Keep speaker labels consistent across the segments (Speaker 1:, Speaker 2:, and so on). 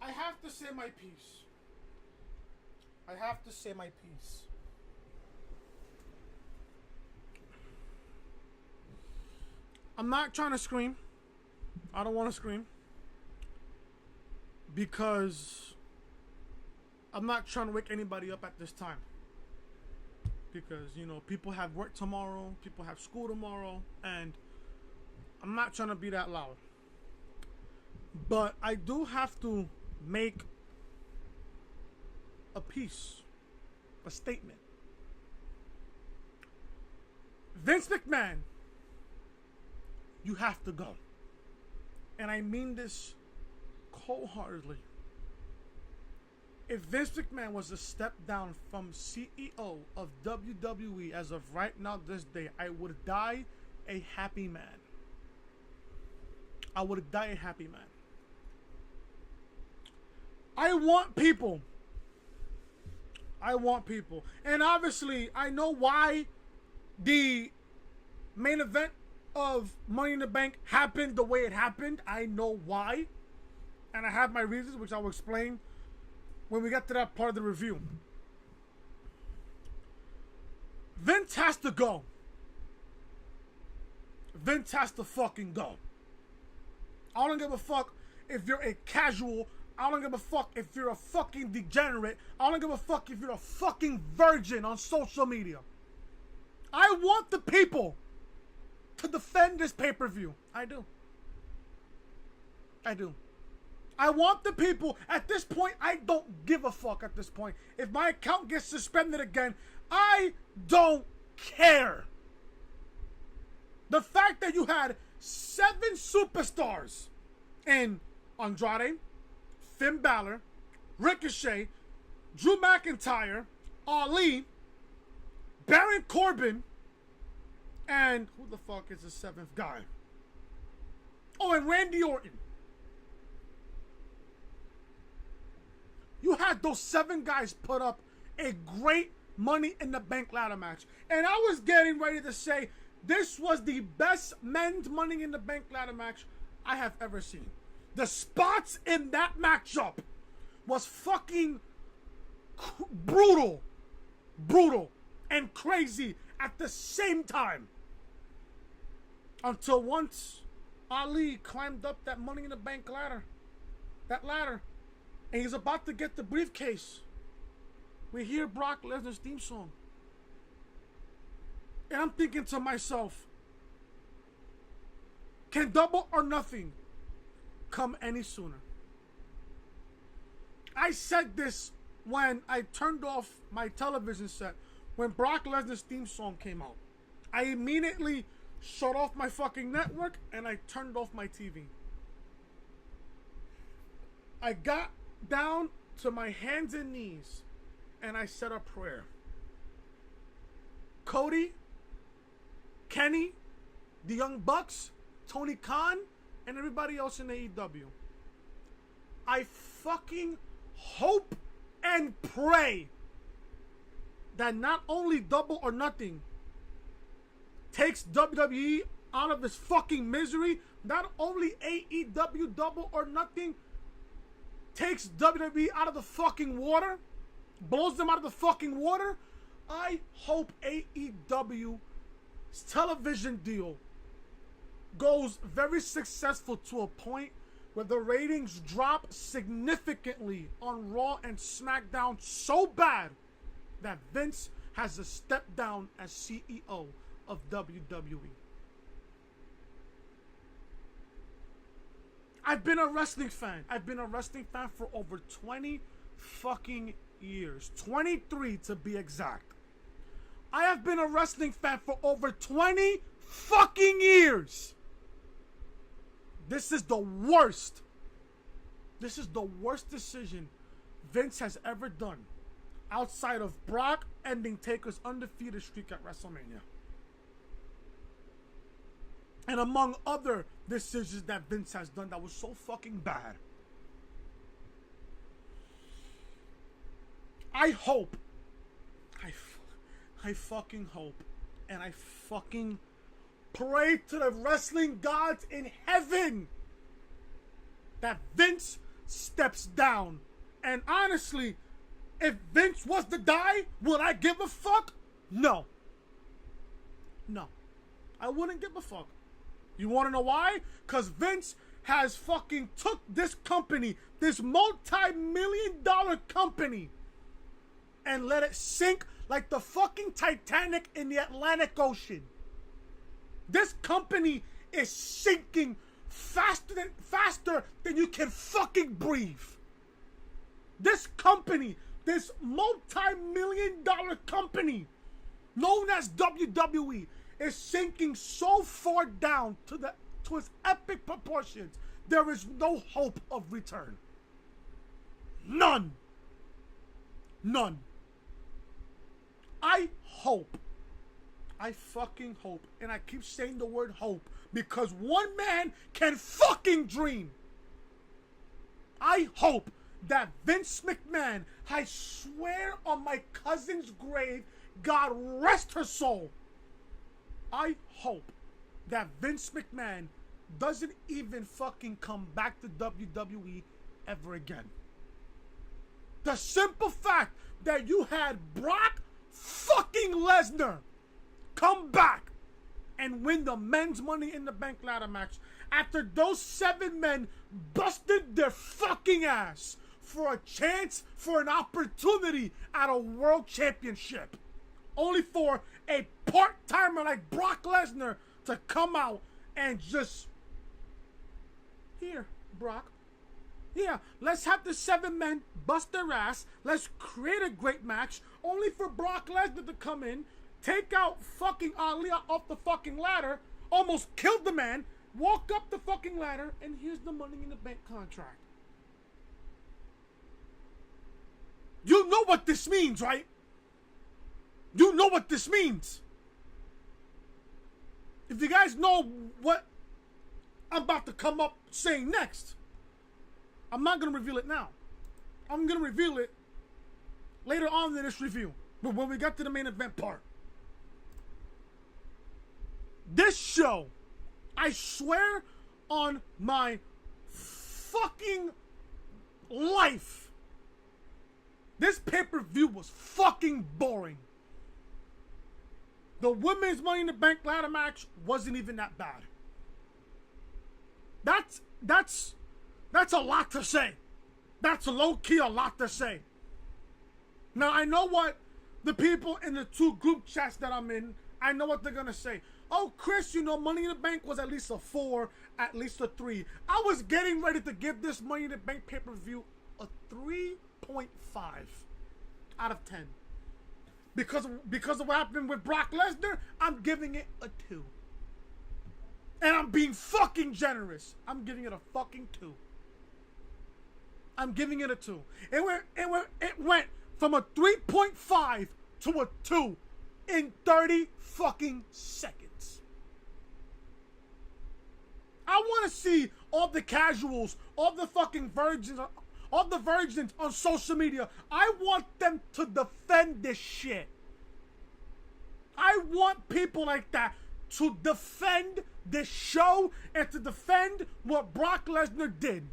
Speaker 1: I have to say my piece. I have to say my piece. I'm not trying to scream. I don't want to scream. Because I'm not trying to wake anybody up at this time. Because, you know, people have work tomorrow. People have school tomorrow. And I'm not trying to be that loud. But I do have to make a piece. A statement. Vince McMahon, you have to go. And I mean this cold-heartedly. If Vince McMahon was to step down from CEO of WWE as of right now, this day, I would die a happy man. I would die a happy man. I want people. And obviously, I know why the main event of Money in the Bank happened the way it happened. I know why. And I have my reasons, which I will explain when we get to that part of the review. Vince has to go. Vince has to fucking go. I don't give a fuck if you're a casual. I don't give a fuck if you're a fucking degenerate. I don't give a fuck if you're a fucking virgin on social media. I want the people to defend this pay-per-view. I do. I want the people. At this point, I don't give a fuck at this point. If my account gets suspended again, I don't care. The fact that you had 7 superstars in Andrade, Finn Bálor, Ricochet, Drew McIntyre, Ali, Baron Corbin, and who the fuck is the 7th guy? Oh, and Randy Orton. You had those 7 guys put up a great Money in the Bank ladder match. And I was getting ready to say this was the best men's Money in the Bank ladder match I have ever seen. The spots in that matchup was fucking brutal, and crazy at the same time. Until once Ali climbed up that Money in the Bank ladder, and he's about to get the briefcase. We hear Brock Lesnar's theme song, and I'm thinking to myself, can Double or Nothing come any sooner? I said this when I turned off my television set when Brock Lesnar's theme song came out. I immediately shut off my fucking network and I turned off my TV. I got down to my hands and knees and I said a prayer. Cody, Kenny, the Young Bucks, Tony Khan, and everybody else in AEW. I fucking hope and pray that not only Double or Nothing takes WWE out of this fucking misery, not only AEW Double or Nothing takes WWE out of the fucking water, blows them out of the fucking water. I hope AEW's television deal goes very successful to a point where the ratings drop significantly on Raw and SmackDown so bad that Vince has to step down as CEO of WWE. I've been a wrestling fan. I've been a wrestling fan for over 20 fucking years. 23 to be exact. I have been a wrestling fan for over 20 fucking years. This is the worst. This is the worst decision Vince has ever done outside of Brock ending Taker's undefeated streak at WrestleMania. And among other decisions that Vince has done that was so fucking bad. I hope, I fucking hope, and I fucking pray to the wrestling gods in heaven that Vince steps down. And honestly, if Vince was to die, would I give a fuck? No. No. I wouldn't give a fuck. You want to know why? Because Vince has fucking took this company, this multi-million-dollar company, and let it sink like the fucking Titanic in the Atlantic Ocean. This company is sinking faster than you can fucking breathe. This company, this multi-million-dollar company known as WWE, is sinking so far down to its epic proportions. There is no hope of return. None. None. I fucking hope, and I keep saying the word hope because one man can fucking dream. I hope that Vince McMahon, I swear on my cousin's grave, God rest her soul, I hope that Vince McMahon doesn't even fucking come back to WWE ever again. The simple fact that you had Brock fucking Lesnar come back and win the men's Money in the Bank ladder match after those 7 men busted their fucking ass for a chance, for an opportunity at a world championship. Only for a part-timer like Brock Lesnar to come out and just, here, Brock. Yeah, let's have the 7 men bust their ass. Let's create a great match. Only for Brock Lesnar to come in, take out fucking Ali off the fucking ladder, almost killed the man, walk up the fucking ladder, and here's the Money in the Bank contract. You know what this means, right? You know what this means. If you guys know what I'm about to come up saying next, I'm not going to reveal it now. I'm going to reveal it later on in this review. But when we get to the main event part. This show, I swear on my fucking life, this pay-per-view was fucking boring. The women's Money in the Bank ladder match wasn't even that bad. That's a lot to say. That's low-key a lot to say. Now, I know what the people in the 2 group chats that I'm in, I know what they're going to say. Oh, Chris, you know, Money in the Bank was at least a 4, at least a 3. I was getting ready to give this Money in the Bank pay-per-view a 3.5 out of 10. Because of what happened with Brock Lesnar, I'm giving it a 2. And I'm being fucking generous. I'm giving it a fucking 2. I'm giving it a 2. It went from a 3.5 to a 2 in 30 fucking seconds. I want to see all the casuals, all the fucking virgins on social media. I want them to defend this shit. I want people like that to defend this show and to defend what Brock Lesnar did.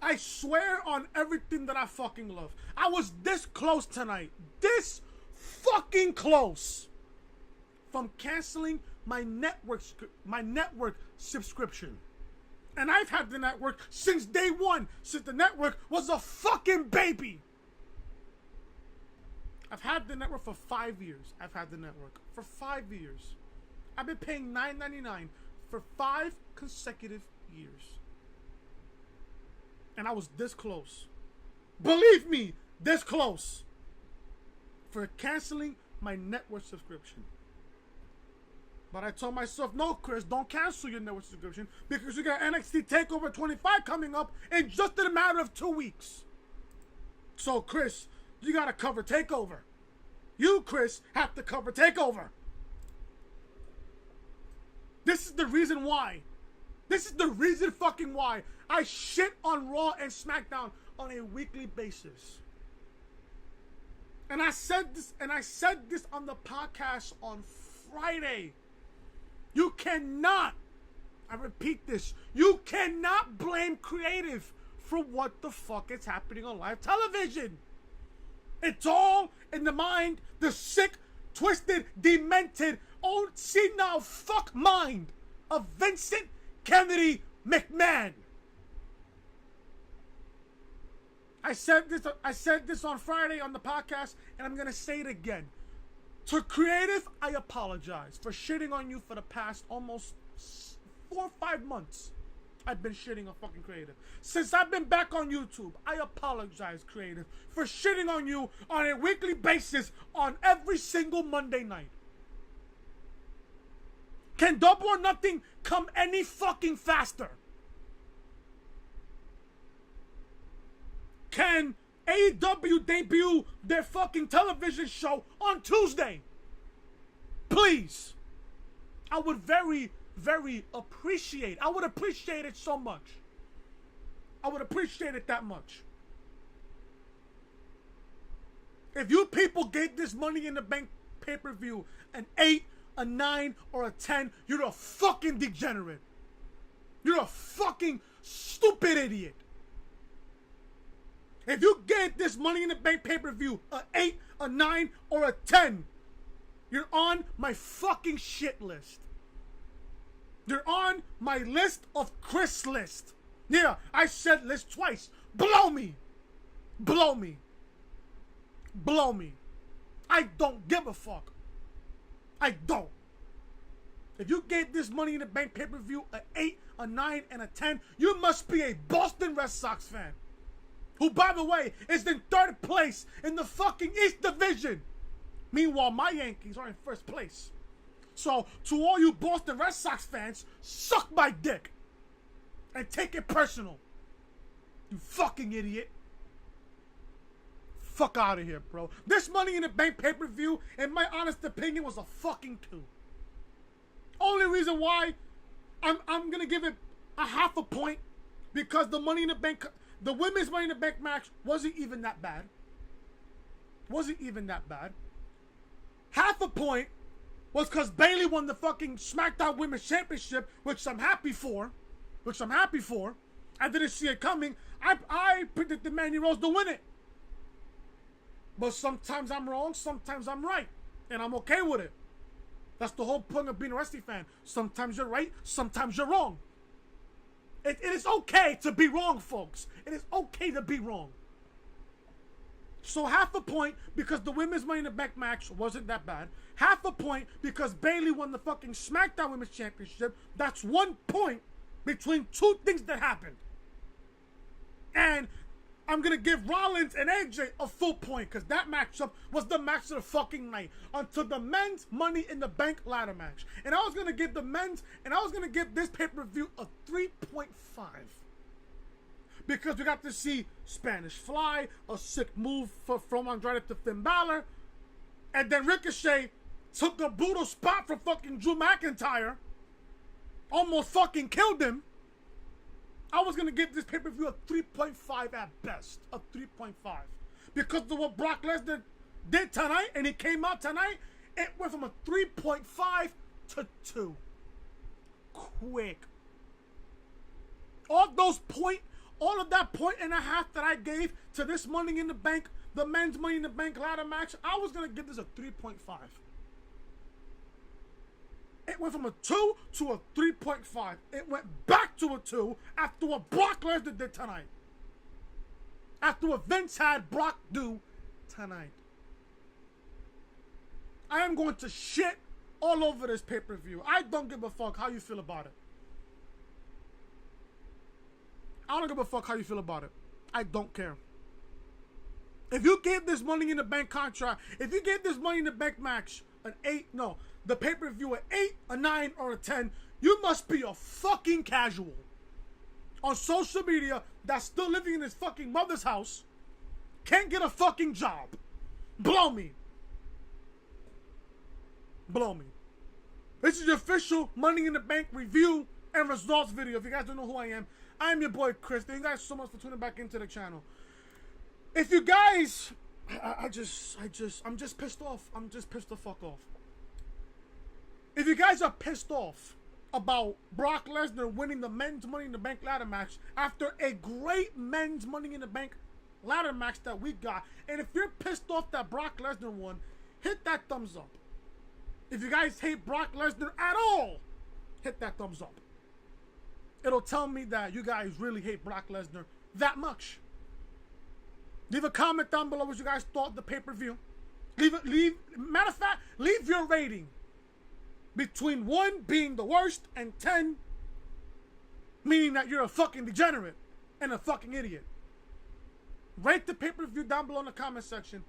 Speaker 1: I swear on everything that I fucking love. I was this close tonight. This fucking close from canceling my network subscription. And I've had the network since day one, since the network was a fucking baby. I've had the network for 5 years. I've had the network for 5 years. I've been paying $9.99 for 5 consecutive years. And I was this close. Believe me, this close. For canceling my network subscription. But I told myself, no, Chris, don't cancel your network subscription because you got NXT TakeOver 25 coming up in just a matter of 2 weeks. So, Chris, you got to cover TakeOver. You, Chris, have to cover TakeOver. This is the reason why. This is the reason fucking why I shit on Raw and SmackDown on a weekly basis. And I said this on the podcast on Friday. You cannot, I repeat this, you cannot blame creative for what the fuck is happening on live television. It's all in the mind, the sick, twisted, demented, old senile fuck mind of Vincent Kennedy McMahon. I said this on Friday on the podcast, and I'm gonna say it again. To creative, I apologize for shitting on you for the past almost 4 or 5 months. I've been shitting on fucking creative. Since I've been back on YouTube, I apologize, creative, for shitting on you on a weekly basis on every single Monday night. Can Double or Nothing come any fucking faster? Can AEW debut their fucking television show on Tuesday? Please. I would very appreciate. I would appreciate it so much. I would appreciate it that much. If you people gave this Money in the Bank pay-per-view an 8, a 9, or a 10, you're a fucking degenerate. You're a fucking stupid idiot. If you gave this Money in the Bank pay-per-view an 8, a 9, or a 10, you're on my fucking shit list. You're on my list of Chris list. Yeah, I said list twice. Blow me. Blow me. Blow me. I don't give a fuck. I don't. If you gave this Money in the Bank pay-per-view an 8, a 9, and a 10, you must be a Boston Red Sox fan. Who, by the way, is in 3rd place in the fucking East Division. Meanwhile, my Yankees are in 1st place. So, to all you Boston Red Sox fans, suck my dick. And take it personal. You fucking idiot. Fuck out of here, bro. This Money in the Bank pay-per-view, in my honest opinion, was a fucking 2. Only reason why I'm gonna give it a half a point, because the Money in the Bank, the women's Money in the Bank match wasn't even that bad. Wasn't even that bad. Half a point was because Bayley won the fucking SmackDown Women's Championship, which I'm happy for. I didn't see it coming. I predicted Mandy Rose to win it. But sometimes I'm wrong, sometimes I'm right. And I'm okay with it. That's the whole point of being a wrestling fan. Sometimes you're right, sometimes you're wrong. It is okay to be wrong, folks. It is okay to be wrong. So half a point because the women's Money in the Bank match wasn't that bad. Half a point because Bayley won the fucking SmackDown Women's Championship. That's 1 point between 2 things that happened. And I'm going to give Rollins and AJ a full point because that matchup was the match of the fucking night until the men's Money in the Bank ladder match. And I was going to give the men's, and I was going to give this pay-per-view a 3.5. Because we got to see Spanish Fly, a sick move from Andrade to Finn Bálor. And then Ricochet took a brutal spot from fucking Drew McIntyre. Almost fucking killed him. I was going to give this pay-per-view a 3.5 at best. A 3.5. Because of what Brock Lesnar did tonight, and he came out tonight, it went from a 3.5 to 2. Quick. All of that point and a half that I gave to this Money in the Bank, the men's Money in the Bank ladder match, I was going to give this a 3.5. It went from a 2 to a 3.5. It went back to a 2 after what Brock Lesnar did tonight. After what Vince had Brock do tonight. I am going to shit all over this pay-per-view. I don't give a fuck how you feel about it. I don't give a fuck how you feel about it. I don't care. If you gave this Money in the Bank contract, if you gave this Money in the Bank match an 8, no, the pay-per-view an 8, a 9, or a 10, you must be a fucking casual on social media that's still living in his fucking mother's house, can't get a fucking job. Blow me. Blow me. This is the official Money in the Bank review and results video. If you guys don't know who I am your boy Chris. Thank you guys so much for tuning back into the channel. If you guys, I'm just pissed off. I'm just pissed the fuck off. If you guys are pissed off about Brock Lesnar winning the men's Money in the Bank ladder match after a great men's Money in the Bank ladder match that we got. And if you're pissed off that Brock Lesnar won, hit that thumbs up. If you guys hate Brock Lesnar at all, hit that thumbs up. It'll tell me that you guys really hate Brock Lesnar that much. Leave a comment down below what you guys thought of the pay-per-view. Matter of fact, leave your rating between 1 being the worst and 10 meaning that you're a fucking degenerate and a fucking idiot. Rate the pay-per-view down below in the comment section.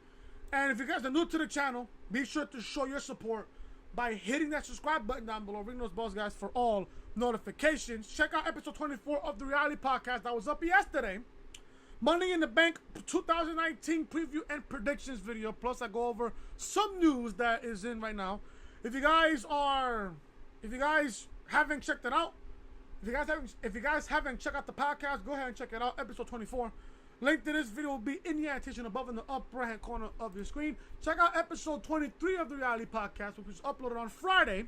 Speaker 1: And if you guys are new to the channel, be sure to show your support by hitting that subscribe button down below. Ring those bells, guys, for all notifications. Check out episode 24 of the Reality Podcast that was up yesterday. Money in the Bank 2019 preview and predictions video. Plus, I go over some news that is in right now. If you guys haven't checked it out, if you guys haven't checked out the podcast, go ahead and check it out. Episode 24. Link to this video will be in the annotation above in the upper right hand corner of your screen. Check out episode 23 of the Reality Podcast, which was uploaded on Friday.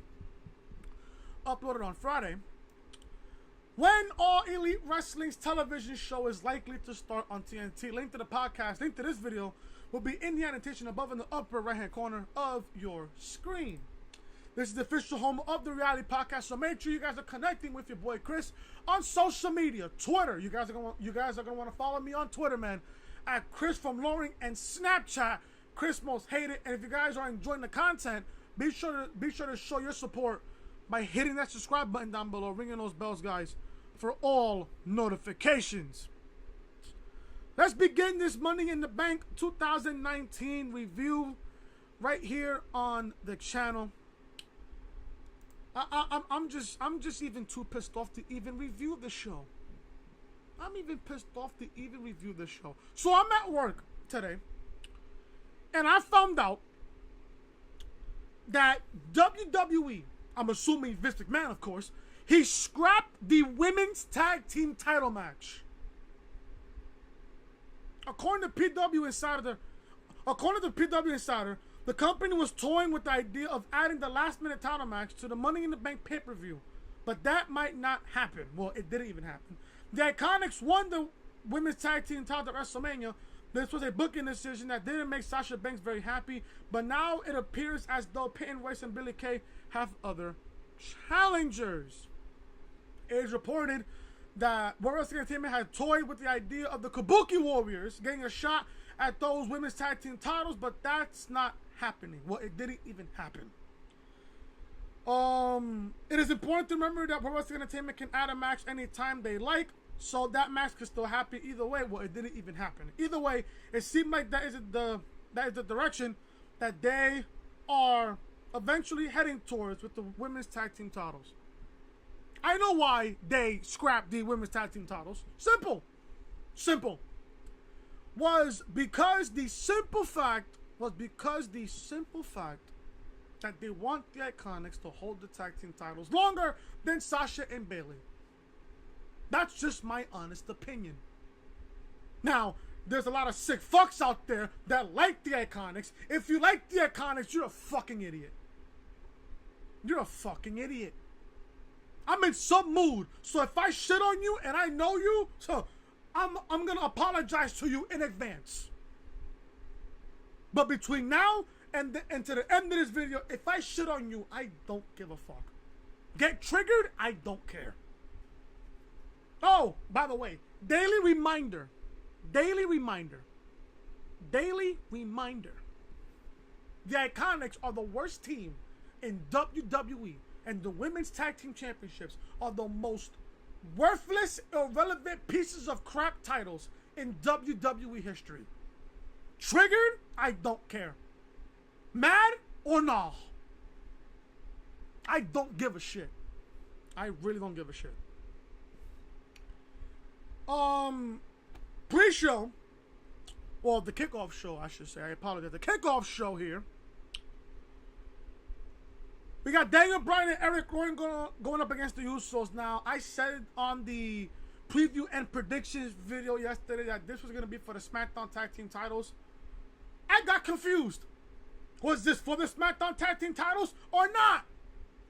Speaker 1: When All Elite Wrestling's television show is likely to start on TNT. Link to the podcast, link to this video will be in the annotation above in the upper right hand corner of your screen. This is the official home of the Reality Podcast, so make sure you guys are connecting with your boy Chris on social media. Twitter, you guys are gonna want to follow me on Twitter, man, at Chris from Loring, and Snapchat, Chris Most Hated. And if you guys are enjoying the content, be sure to show your support by hitting that subscribe button down below, ringing those bells, guys, for all notifications. Let's begin this Money in the Bank 2019 review right here on the channel. I'm just even too pissed off to even review the show. So I'm at work today, and I found out that WWE, I'm assuming Vince McMahon, of course, he scrapped the women's tag team title match. According to PW Insider, the company was toying with the idea of adding the last-minute title match to the Money in the Bank pay-per-view, but that might not happen. Well, it didn't even happen. The Iconics won the women's tag team title at WrestleMania. This was a booking decision that didn't make Sasha Banks very happy, but now it appears as though Peyton Royce and Billie Kay have other challengers. It is reported that World Wrestling Entertainment had toyed with the idea of the Kabuki Warriors getting a shot at those women's tag team titles, but that's not happening. Well, it didn't even happen. It is important to remember that World Wrestling Entertainment can add a match anytime they like, so that match could still happen either way. Well, it didn't even happen. Either way, it seemed like that is the direction that they are eventually heading towards with the women's tag team titles. I know why they scrapped the women's tag team titles. Simple. Was because the simple fact that they want the Iconics to hold the tag team titles longer than Sasha and Bayley. That's just my honest opinion. Now, there's a lot of sick fucks out there that like the Iconics. If you like the Iconics, you're a fucking idiot. I'm in some mood, so if I shit on you and I know you, so I'm gonna apologize to you in advance. But between now and to the end of this video, if I shit on you, I don't give a fuck. Get triggered? I don't care. Oh, by the way, daily reminder. The Iconics are the worst team in WWE, and the Women's Tag Team Championships are the most worthless, irrelevant pieces of crap titles in WWE history. Triggered? I don't care. Mad or nah? I don't give a shit. I really don't give a shit. Pre-show, well, the kickoff show, I should say. I apologize. The kickoff show here. We got Daniel Bryan and Erick Rowan going up against the Usos. Now, I said on the preview and predictions video yesterday that this was going to be for the SmackDown Tag Team titles. I got confused. Was this for the SmackDown Tag Team titles or not?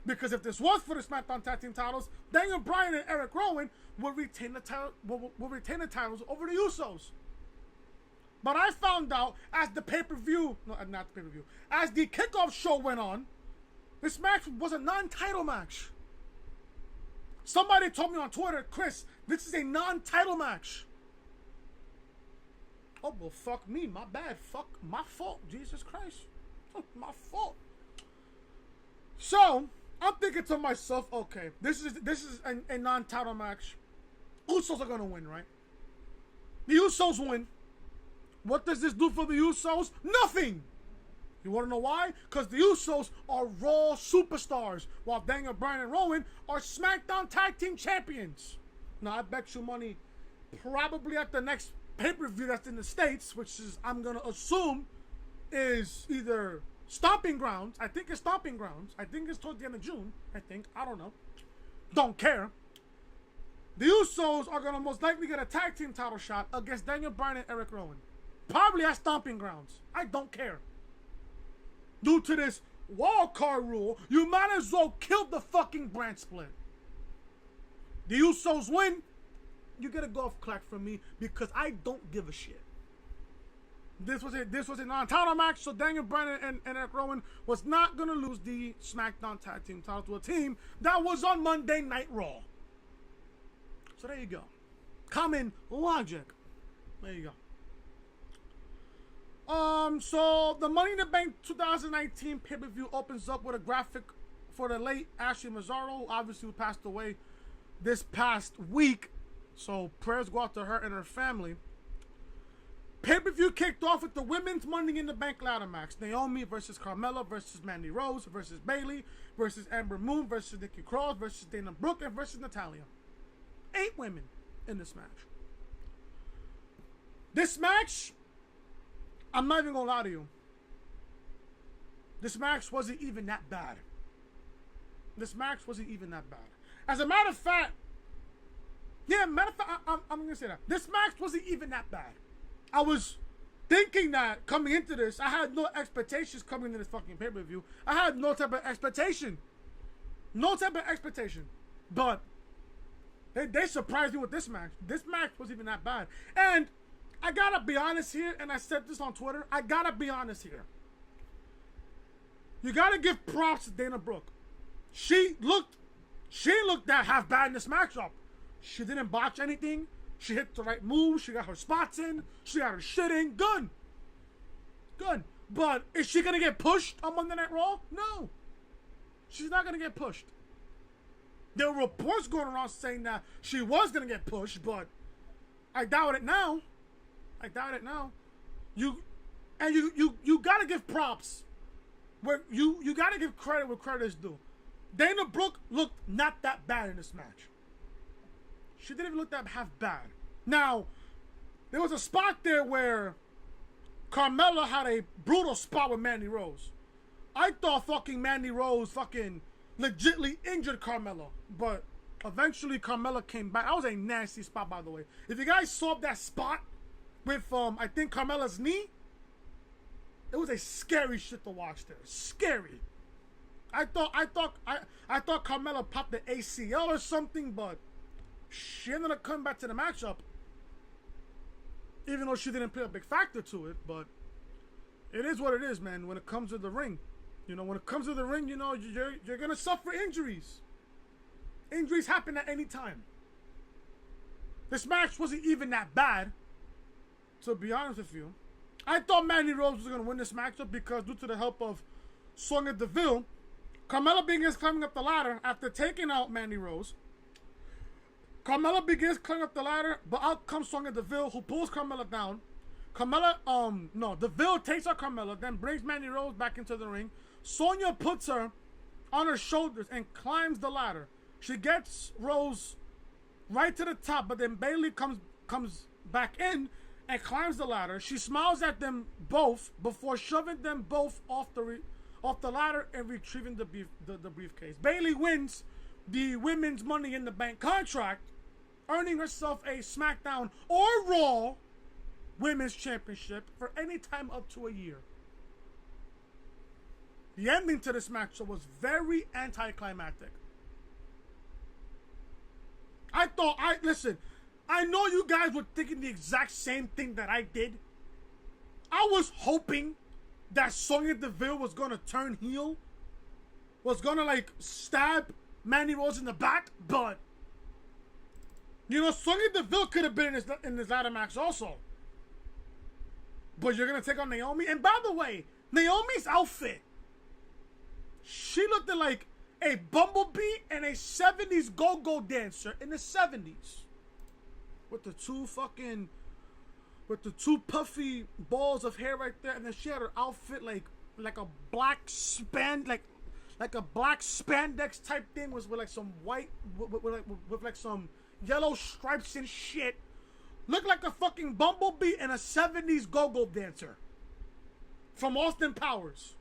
Speaker 1: Because if this was for the SmackDown Tag Team titles, Daniel Bryan and Erick Rowan would retain the title, will retain the titles over the Usos. But I found out as the pay-per-view, no, not the pay-per-view, as the kickoff show went on, this match was a non-title match. Somebody told me on Twitter, Chris, this is a non-title match. Oh, well, fuck me. My bad. Fuck. My fault. Jesus Christ. My fault. So, I'm thinking to myself, okay, this is a non-title match. Usos are going to win, right? The Usos win. What does this do for the Usos? Nothing. You want to know why? Because the Usos are Raw superstars, while Daniel Bryan and Rowan are SmackDown Tag Team Champions. Now, I bet you money probably at the next pay-per-view that's in the States, which is, I'm going to assume, is either Stomping Grounds. I think it's Stomping Grounds. I think it's towards the end of June. I don't know. Don't care. The Usos are going to most likely get a tag team title shot against Daniel Bryan and Erick Rowan. Probably at Stomping Grounds. I don't care. Due to this wild card rule, you might as well kill the fucking brand split. The Usos win. You get a golf clap from me because I don't give a shit. This was a non-title match, so Daniel Bryan and Erick Rowan was not gonna lose the SmackDown Tag Team title to a team that was on Monday Night Raw. So there you go. Common logic. There you go. So the Money in the Bank 2019 pay-per-view opens up with a graphic for the late Ashley Mazzaro, who obviously passed away this past week. So prayers go out to her and her family. Pay-per-view kicked off with the women's Money in the Bank ladder match. Naomi versus Carmella versus Mandy Rose versus Bayley versus Ember Moon versus Nikki Cross versus Dana Brooke and versus Natalya. 8 women in this match. This match, I'm not even gonna lie to you. This match wasn't even that bad. As a matter of fact, I'm gonna say that. This match wasn't even that bad. I was thinking that coming into this, I had no expectations coming into this fucking pay-per-view. I had no type of expectation. But they surprised me with this match. This match wasn't even that bad. And I gotta be honest here, and I said this on Twitter, I gotta be honest here. You gotta give props to Dana Brooke. She looked that half bad in this matchup. She didn't botch anything. She hit the right moves. She got her spots in. She got her shit in. Good. But is she going to get pushed on Monday Night Raw? No. She's not going to get pushed. There were reports going around saying that she was going to get pushed, but I doubt it now. You got to give props. You got to give credit where credit is due. Dana Brooke looked not that bad in this match. She didn't even look that half bad. Now, there was a spot there where Carmella had a brutal spot with Mandy Rose. I thought fucking Mandy Rose fucking legitly injured Carmella. But eventually Carmella came back. That was a nasty spot, by the way. If you guys saw that spot with, I think, Carmella's knee, it was a scary shit to watch there. Scary. I thought Carmella popped the ACL or something, but she ended up coming back to the matchup, even though she didn't play a big factor to it. But it is what it is, man. When it comes to the ring, you're gonna suffer injuries. Injuries happen at any time. This match wasn't even that bad, to be honest with you. I thought Mandy Rose was gonna win this matchup because due to the help of Sonya Deville, Carmella begins climbing up the ladder after taking out Mandy Rose. Carmella begins climbing up the ladder, but out comes Sonya Deville, who pulls Carmella down. Deville takes out Carmella, then brings Mandy Rose back into the ring. Sonya puts her on her shoulders and climbs the ladder. She gets Rose right to the top, but then Bayley comes back in and climbs the ladder. She smiles at them both before shoving them both off the ladder and retrieving the briefcase. Bayley wins the women's Money in the Bank contract, earning herself a SmackDown or Raw Women's Championship for any time up to a year. The ending to this match was very anticlimactic. Listen, I know you guys were thinking the exact same thing that I did. I was hoping that Sonya Deville was gonna turn heel, was gonna like stab Mandy Rose in the back, but you know, Sonya Deville could have been in this ladder match also. But you're gonna take on Naomi, and by the way, Naomi's outfit, she looked like a bumblebee and a 70s go-go dancer in the 70s. With the two puffy balls of hair right there, and then she had her outfit like a black like a black spandex type thing with like some white with like some yellow stripes and shit. Looked like a fucking bumblebee and a 70s go-go dancer from Austin Powers.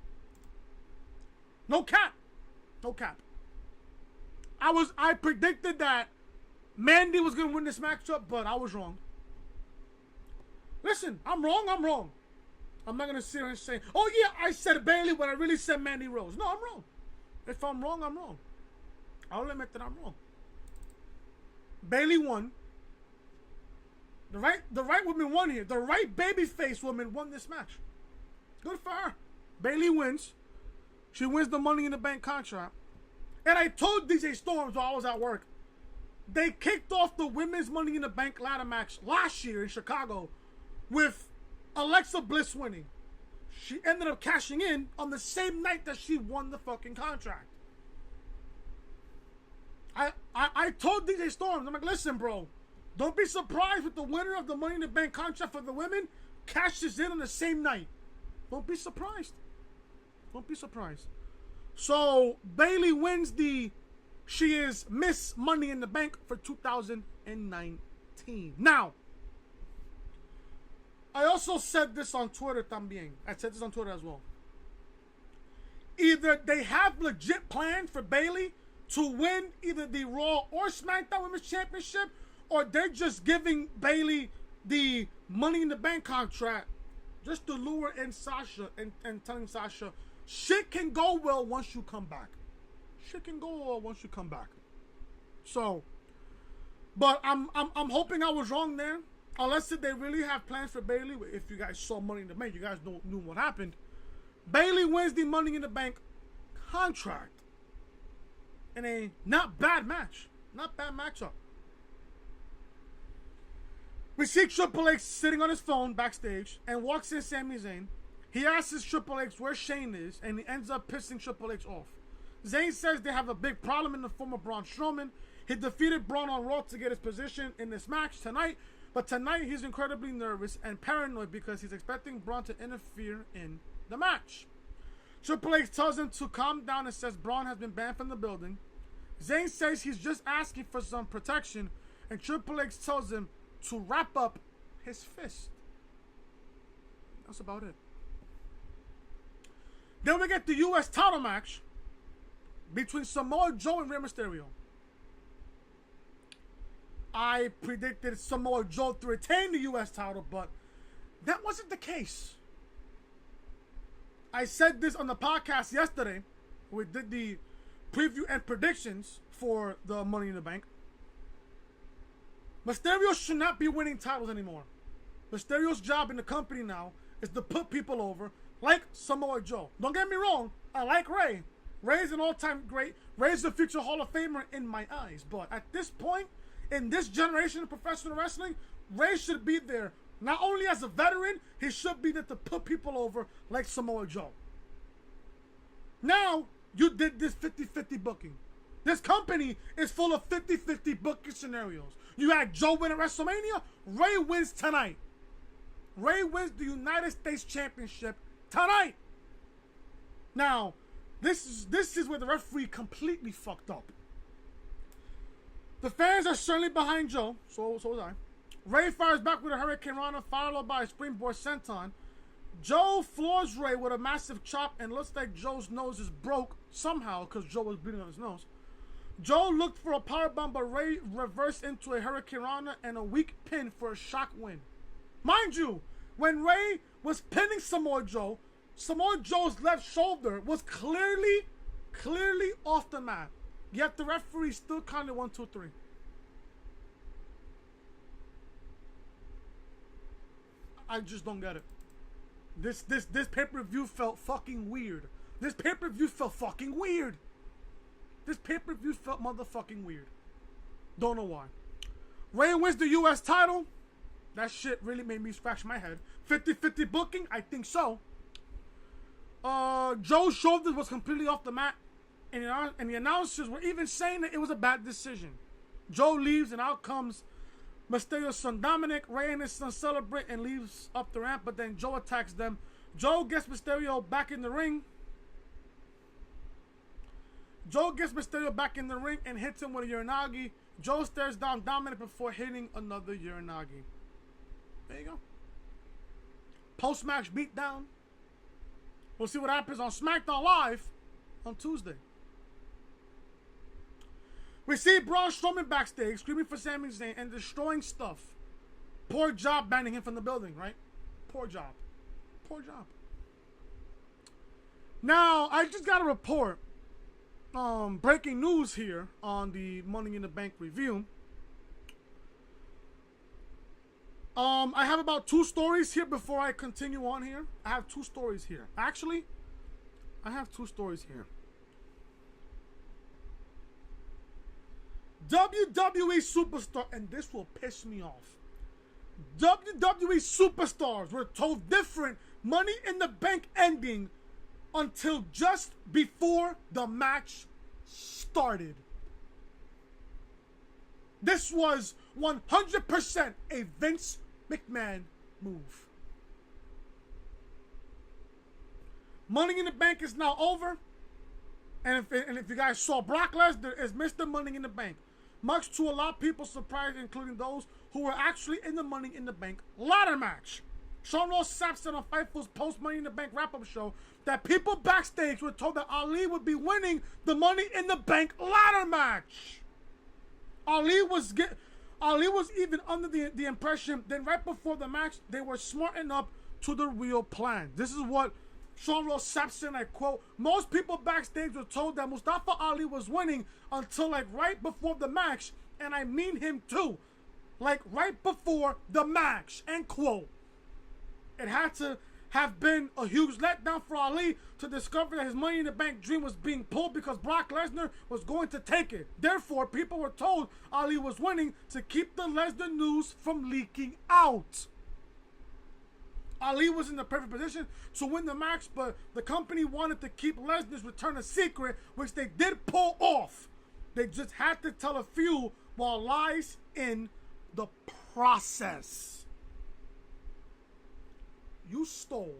Speaker 1: No cap. No cap. I predicted that Mandy was gonna win this matchup, but I was wrong. Listen, I'm wrong. I'm not gonna sit here and say, oh yeah, I said Bayley when I really said Mandy Rose. No, I'm wrong. If I'm wrong, I'm wrong. I'll admit that I'm wrong. Bayley won. The right woman won here. The right babyface woman won this match. Good for her. Bayley wins. She wins the Money in the Bank contract. And I told DJ Storms while I was at work, they kicked off the women's Money in the Bank ladder match last year in Chicago with Alexa Bliss winning. She ended up cashing in on the same night that she won the fucking contract. I told DJ Storms, I'm like, listen, bro, don't be surprised if the winner of the Money in the Bank contract for the women cashes in on the same night. Don't be surprised. Don't be surprised. So, Bayley wins she is Miss Money in the Bank for 2019. Now, I also said this on Twitter también. I said this on Twitter as well. Either they have legit plans for Bayley to win either the Raw or SmackDown Women's Championship, or they're just giving Bayley the Money in the Bank contract just to lure in Sasha and telling Sasha, shit can go well once you come back. Shit can go well once you come back. So, but I'm hoping I was wrong there. Unless if they really have plans for Bayley. If you guys saw Money in the Bank, you guys knew what happened. Bayley wins the Money in the Bank contract in a not bad match. Not bad matchup. We see Triple H sitting on his phone backstage and walks in Sami Zayn. He asks Triple H where Shane is, and he ends up pissing Triple H off. Zayn says they have a big problem in the form of Braun Strowman. He defeated Braun on Raw to get his position in this match tonight, but tonight he's incredibly nervous and paranoid because he's expecting Braun to interfere in the match. Triple H tells him to calm down and says Braun has been banned from the building. Zayn says he's just asking for some protection, and Triple H tells him to wrap up his fist. That's about it. Then we get the U.S. title match between Samoa Joe and Rey Mysterio. I predicted Samoa Joe to retain the U.S. title, but that wasn't the case. I said this on the podcast yesterday. We did the preview and predictions for the Money in the Bank. Mysterio should not be winning titles anymore. Mysterio's job in the company now is to put people over like Samoa Joe. Don't get me wrong, I like Rey. Rey's an all-time great. Rey's a future Hall of Famer in my eyes. But at this point, in this generation of professional wrestling, Rey should be there. Not only as a veteran, he should be there to put people over like Samoa Joe. Now, you did this 50-50 booking. This company is full of 50-50 booking scenarios. You had Joe win at WrestleMania. Rey wins tonight. Rey wins the United States Championship tonight. Now, this is where the referee completely fucked up. The fans are certainly behind Joe. So was I. Rey fires back with a Hurricane Rana, followed by a springboard senton. Joe floors Rey with a massive chop, and looks like Joe's nose is broke somehow because Joe was bleeding on his nose. Joe looked for a powerbomb, but Rey reversed into a Hurricane Rana and a weak pin for a shock win. Mind you, when Rey was pinning Samoa Joe Samoa Joe's left shoulder was clearly off the mat. Yet the referee still counted 1, 2, 3. I just don't get it. This pay-per-view felt fucking weird. This pay-per-view felt fucking weird. This pay-per-view felt motherfucking weird. Don't know why. Ray wins the U.S. title. That shit really made me scratch my head. 50-50 booking? I think so. Joe's shoulder was completely off the mat. And the announcers were even saying that it was a bad decision. Joe leaves and out comes Mysterio's son Dominic. Ray and his son celebrate and leaves up the ramp. But then Joe attacks them. Joe gets Mysterio back in the ring. And hits him with a Uranagi. Joe stares down Dominic before hitting another Uranagi. There you go. Post-match beatdown. We'll see what happens on SmackDown Live on Tuesday. We see Braun Strowman backstage screaming for Sami Zayn and destroying stuff. Poor job banning him from the building, right? Poor job. Now, I just got a report. Breaking news here on the Money in the Bank review. I have about 2 stories here before I continue on here. I have 2 stories here. Actually, I have 2 stories here. WWE superstar, and this will piss me off. WWE superstars were told different Money in the Bank ending until just before the match started. This was 100% a Vince McMahon move. Money in the Bank is now over. And if you guys saw, Brock Lesnar is Mr. Money in the Bank. Much to a lot of people's surprise, including those who were actually in the Money in the Bank ladder match. Sean Ross Sapp said on Fightful's post-Money in the Bank wrap-up show that people backstage were told that Ali would be winning the Money in the Bank ladder match. Ali was even under the impression that right before the match, they were smarting up to the real plan. This is what Sean Ross Sapp said, I quote, most people backstage were told that Mustafa Ali was winning until like right before the match, and I mean him too. Like right before the match, end quote. It had to have been a huge letdown for Ali to discover that his Money in the Bank dream was being pulled because Brock Lesnar was going to take it. Therefore, people were told Ali was winning to keep the Lesnar news from leaking out. Ali was in the perfect position to win the match, but the company wanted to keep Lesnar's return a secret, which they did pull off. They just had to tell a few while lies in the process. You stole,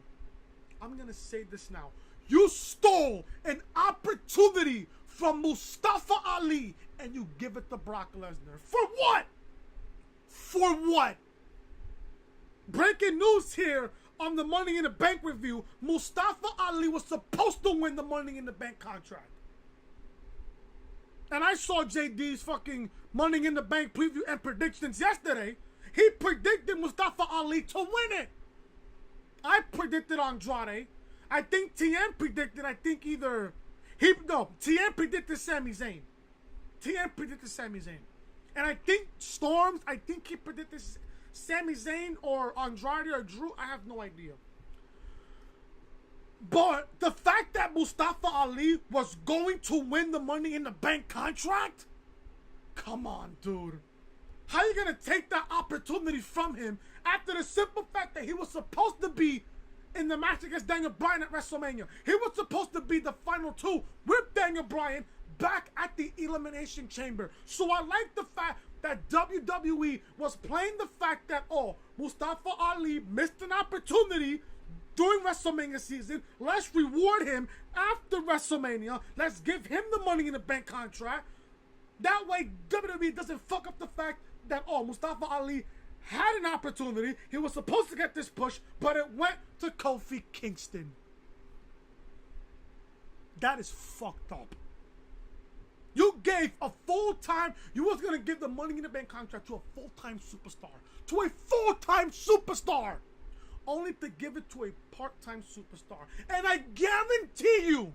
Speaker 1: I'm going to say this now, you stole an opportunity from Mustafa Ali and you give it to Brock Lesnar. For what? For what? Breaking news here on the Money in the Bank review, Mustafa Ali was supposed to win the Money in the Bank contract. And I saw JD's fucking Money in the Bank preview and predictions yesterday. He predicted Mustafa Ali to win it. I predicted Andrade. I think TM predicted, TM predicted Sami Zayn. And I think Storms, he predicted Sami Zayn or Andrade or Drew. I have no idea. But the fact that Mustafa Ali was going to win the Money in the Bank contract? Come on, dude. How are you going to take that opportunity from him after the simple fact that he was supposed to be in the match against Daniel Bryan at WrestleMania? He was supposed to be the final 2 with Daniel Bryan back at the Elimination Chamber. So I like the fact that WWE was playing the fact that, Mustafa Ali missed an opportunity during WrestleMania season. Let's reward him after WrestleMania. Let's give him the Money in the Bank contract. That way, WWE doesn't fuck up the fact that, Mustafa Ali had an opportunity. He was supposed to get this push, but it went to Kofi Kingston. That is fucked up. You gave a full-time, you was going to give the Money in the Bank contract to a full-time superstar. To a full-time superstar. only to give it to a part-time superstar. And I guarantee you,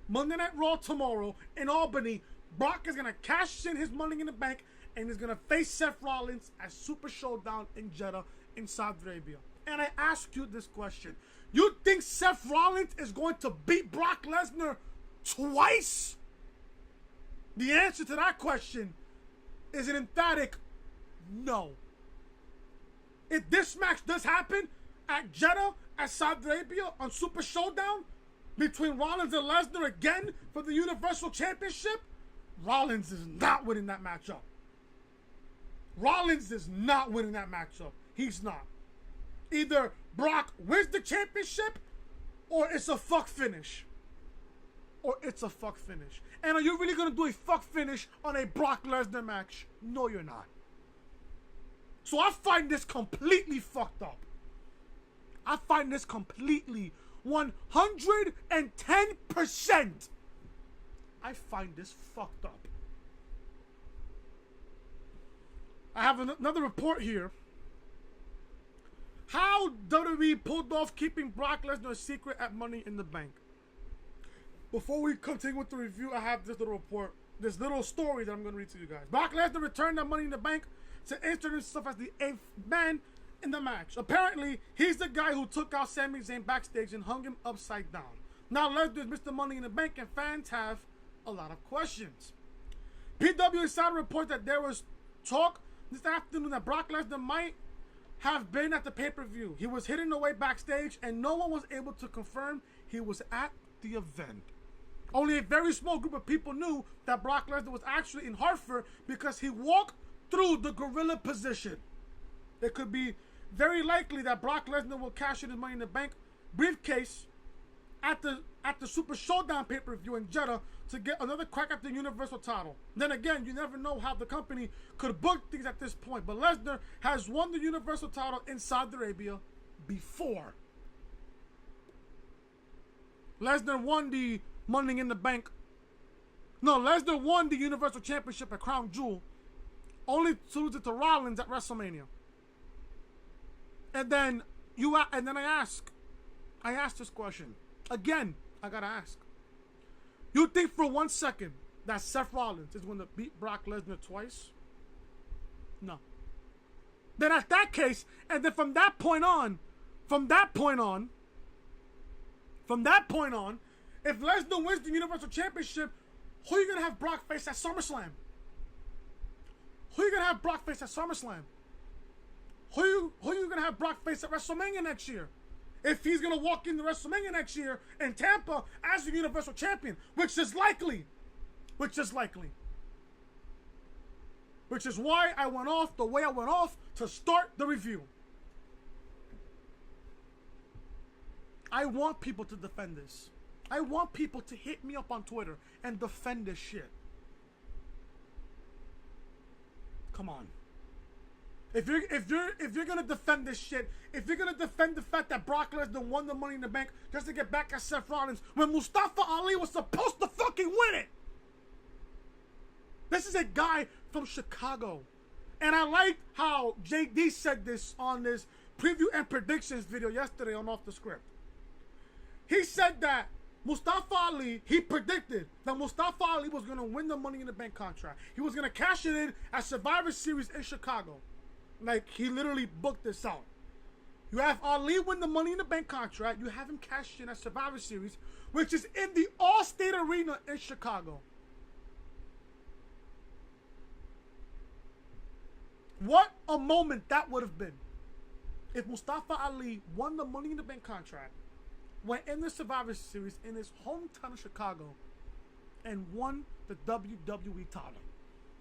Speaker 1: Monday Night Raw tomorrow in Albany, Brock is going to cash in his Money in the Bank and he's going to face Seth Rollins at Super Showdown in Jeddah in Saudi Arabia. And I ask you this question. You think Seth Rollins is going to beat Brock Lesnar twice? The answer to that question is an emphatic no. If this match does happen at Jeddah, at Saudi Arabia, on Super Showdown, between Rollins and Lesnar again for the Universal Championship, Rollins is not winning that matchup. Rollins is not winning that matchup. He's not. Either Brock wins the championship, or it's a fuck finish. Or it's a fuck finish. And are you really going to do a fuck finish on a Brock Lesnar match? No, you're not. So I find this completely fucked up. I find this completely 110%. I find this fucked up. I have another report here. How WWE pulled off keeping Brock Lesnar a secret at Money in the Bank. Before we continue with the review, I have this little report, this little story that I'm going to read to you guys. Brock Lesnar returned at Money in the Bank to insert himself as the 8th man in the match. Apparently, he's the guy who took out Sami Zayn backstage and hung him upside down. Now Lesnar is Mr. Money in the Bank, and fans have a lot of questions. PW Insider reports that there was talk this afternoon that Brock Lesnar might have been at the pay-per-view. He was hidden away backstage, and no one was able to confirm he was at the event. Only a very small group of people knew that Brock Lesnar was actually in Hartford because he walked through the gorilla position. It could be very likely that Brock Lesnar will cash in his Money in the Bank briefcase at the Super Showdown pay-per-view in Jeddah to get another crack at the Universal title. Then again, you never know how the company could book things at this point. But Lesnar has won the Universal title in Saudi Arabia before. Lesnar won the Money in the Bank. No, Lesnar won the Universal Championship at Crown Jewel, only to lose it to Rollins at WrestleMania. And then I ask this question again. I gotta ask. You think for 1 second that Seth Rollins is going to beat Brock Lesnar twice? No. Then at that case, and then from that point on, if Lesnar wins the Universal Championship, who are you gonna have Brock face at SummerSlam? Who are you gonna have Brock face at SummerSlam? Who are you gonna have Brock face at WrestleMania next year? If he's gonna walk into WrestleMania next year in Tampa as the Universal Champion, which is likely. Which is why I went off the way I went off to start the review. I want people to defend this. I want people to hit me up on Twitter and defend this shit. Come on. If you're gonna defend this shit, if you're gonna defend the fact that Brock Lesnar won the Money in the Bank just to get back at Seth Rollins when Mustafa Ali was supposed to fucking win it. This is a guy from Chicago. And I liked how JD said this on this preview and predictions video yesterday on Off the Script. He said that Mustafa Ali, he predicted that Mustafa Ali was going to win the Money in the Bank contract. He was going to cash it in at Survivor Series in Chicago. Like, he literally booked this out. You have Ali win the Money in the Bank contract. You have him cash in at Survivor Series, which is in the All-State Arena in Chicago. What a moment that would have been if Mustafa Ali won the Money in the Bank contract, went in the Survivor Series in his hometown of Chicago, and won the WWE title.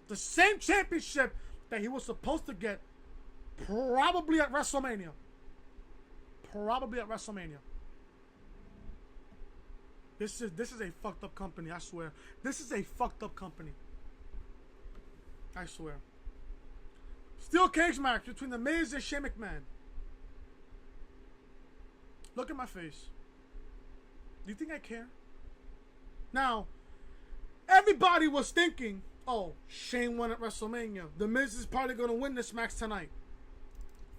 Speaker 1: The same championship that he was supposed to get probably at WrestleMania. This is a fucked up company, I swear. This is a fucked up company. I swear. Steel cage match between The Miz and Shane McMahon. Look at my face. Do you think I care? Now, everybody was thinking, oh, Shane won at WrestleMania. The Miz is probably going to win this match tonight.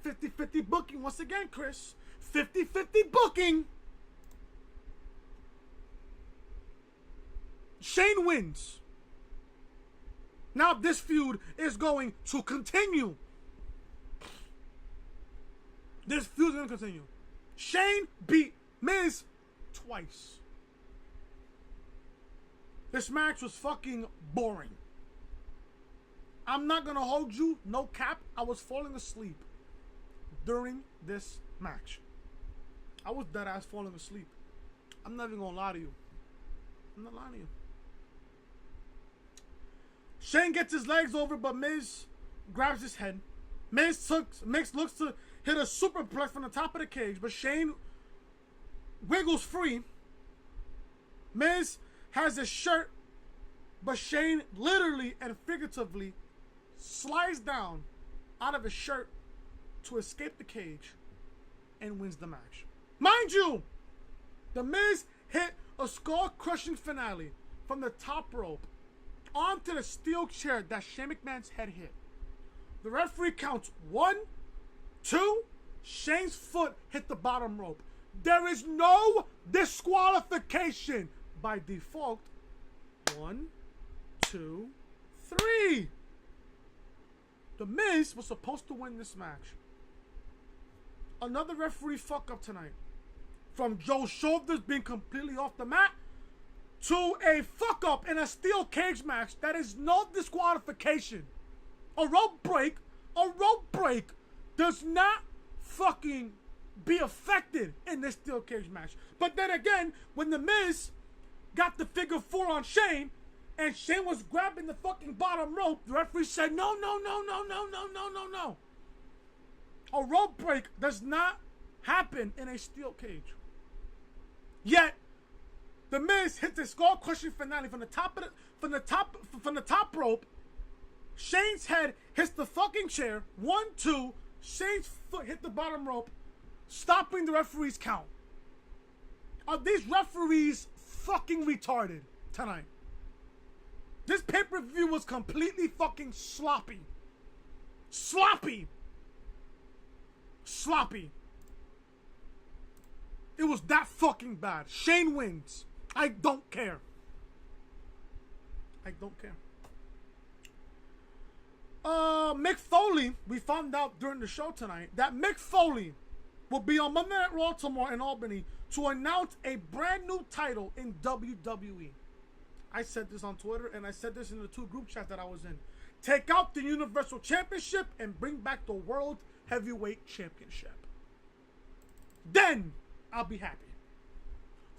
Speaker 1: 50-50 booking once again, Chris. 50-50 booking. Shane wins. Now this feud is going to continue. This feud is going to continue. Shane beat Miz twice. This match was fucking boring. I'm not going to hold you. No cap. I was falling asleep during this match. I was dead ass falling asleep. I'm not even going to lie to you. I'm not lying to you. Shane gets his legs over, but Miz grabs his head. Miz looks to hit a superplex from the top of the cage, but Shane wiggles free. Miz has his shirt, but Shane literally and figuratively slides down out of his shirt to escape the cage and wins the match. Mind you, the Miz hit a skull-crushing finale from the top rope onto the steel chair that Shane McMahon's head hit. The referee counts 1, 2. Shane's foot hit the bottom rope. There is no disqualification by default. 1, 2, 3. The Miz was supposed to win this match. Another referee fuck up tonight. From Joe's shoulders being completely off the mat to a fuck up in a steel cage match that is no disqualification. A rope break does not fucking be affected in this steel cage match. But then again, when the Miz got the figure 4 on Shane and Shane was grabbing the fucking bottom rope, the referee said no. A rope break does not happen in a steel cage. Yet the Miz hit the skull-crushing finale from the top rope. Shane's head hits the fucking chair. 1, 2. Shane's foot hit the bottom rope, stopping the referee's count. Are these referees fucking retarded tonight? This pay-per-view was completely fucking sloppy. Sloppy. It was that fucking bad. Shane wins. I don't care. Mick Foley, we found out during the show tonight that Mick Foley will be on Monday Night Raw tomorrow in Albany to announce a brand new title in WWE. I said this on Twitter and I said this in the 2 group chats that I was in. Take out the Universal Championship and bring back the World Heavyweight Championship. Then I'll be happy.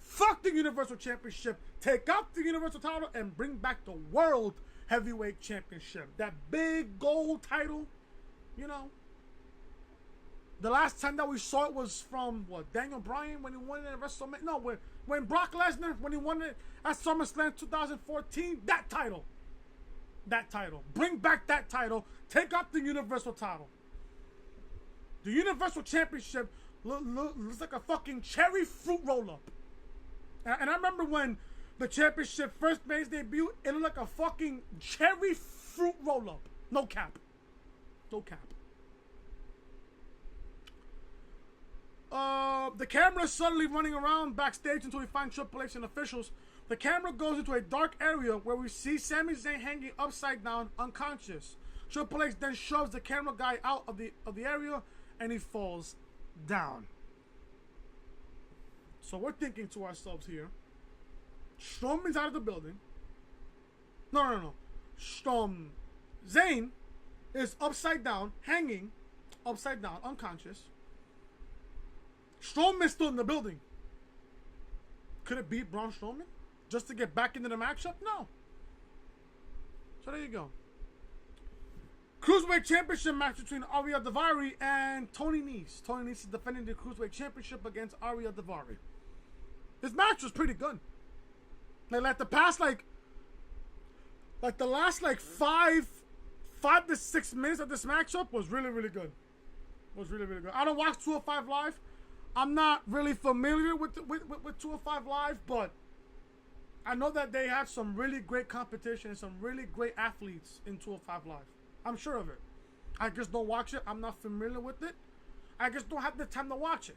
Speaker 1: Fuck the Universal Championship. Take out the Universal title and bring back the World Heavyweight Championship. That big gold title, you know. The last time that we saw it was from, Daniel Bryan when he won it at WrestleMania. No, when Brock Lesnar, when he won it at SummerSlam 2014. That title. Bring back that title. Take out the Universal title. The Universal Championship looks like a fucking cherry fruit roll-up. And I remember when the championship first made its debut, it looked like a fucking cherry fruit roll-up. No cap. The camera is suddenly running around backstage until we find Triple H and officials. The camera goes into a dark area where we see Sami Zayn hanging upside down, unconscious. Triple H then shoves the camera guy out of the area and he falls down. So we're thinking to ourselves here, Strowman's out of the building. No. Zayn is upside down, hanging upside down, unconscious. Strowman's still in the building. Could it beat Braun Strowman just to get back into the matchup? No. So there you go. Cruiserweight Championship match between Ariya Daivari and Tony Nese. Tony Nese is defending the Cruiserweight Championship against Ariya Daivari. This match was pretty good. Like the past, like the last 5 to 6 minutes of this matchup was really, really good. I don't watch 205 Live. I'm not really familiar with 205 Live, but I know that they have some really great competition and some really great athletes in 205 Live. I'm sure of it. I just don't watch it. I'm not familiar with it. I just don't have the time to watch it.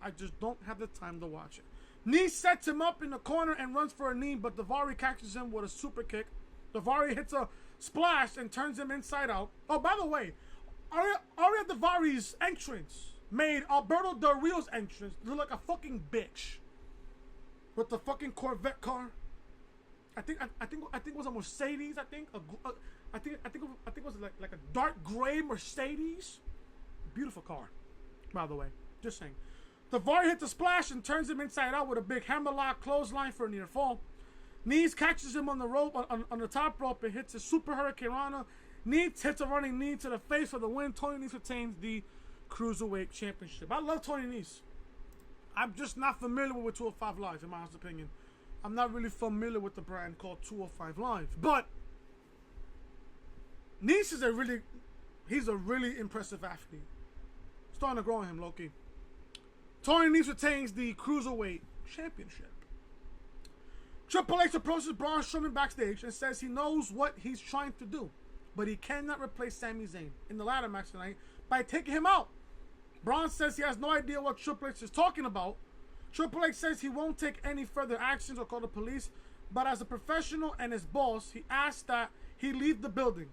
Speaker 1: I just don't have the time to watch it. Knee sets him up in the corner and runs for a knee, but Daivari catches him with a super kick. Daivari hits a splash and turns him inside out. Oh, by the way, Ariya Daivari's entrance made Alberto Del Rio's entrance look like a fucking bitch. With the fucking Corvette car. I think it was a Mercedes. I think it was like a dark gray Mercedes. Beautiful car, by the way. Just saying. Daivari hits a splash and turns him inside out with a big hammerlock clothesline for a near fall. Knees catches him on the rope on the top rope and hits a super hurricane rana. Knees hits a running knee to the face for the win. Tony Nese retains the Cruiserweight Championship. I love Tony Nese. I'm just not familiar with 205 Live, in my honest opinion. I'm not really familiar with the brand called 205 Live. But Nese is he's a really impressive athlete. Starting to grow on him, low-key. Tony Nese retains the Cruiserweight Championship. Triple H approaches Braun Strowman backstage and says he knows what he's trying to do, but he cannot replace Sami Zayn in the ladder match tonight by taking him out. Braun says he has no idea what Triple H is talking about. Triple H says he won't take any further actions or call the police, but as a professional and his boss, he asks that he leave the building.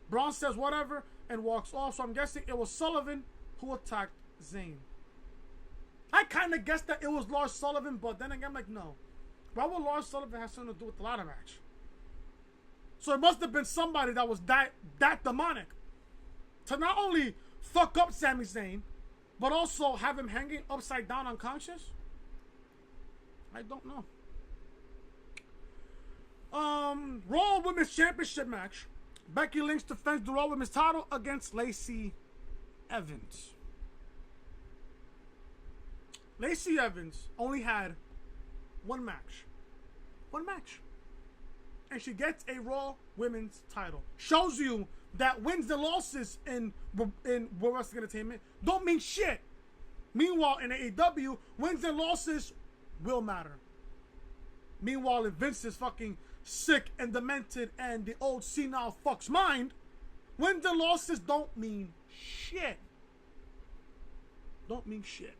Speaker 1: Braun says whatever and walks off, so I'm guessing it was Sullivan who attacked Zayn. I kind of guessed that it was Lars Sullivan, but then again, I'm like, no. Why would Lars Sullivan have something to do with the ladder match? So it must have been somebody that was that demonic to not only fuck up Sami Zayn, but also have him hanging upside down unconscious? I don't know. Raw Women's Championship match. Becky Lynch defends the Raw Women's title against Lacey Evans. Lacey Evans only had one match. One match. And she gets a Raw Women's title. Shows you that wins and losses in World Wrestling Entertainment don't mean shit. Meanwhile, in AEW, wins and losses will matter. Meanwhile, in Vince's fucking sick and demented and the old senile fuck's mind, wins and losses don't mean shit. Don't mean shit.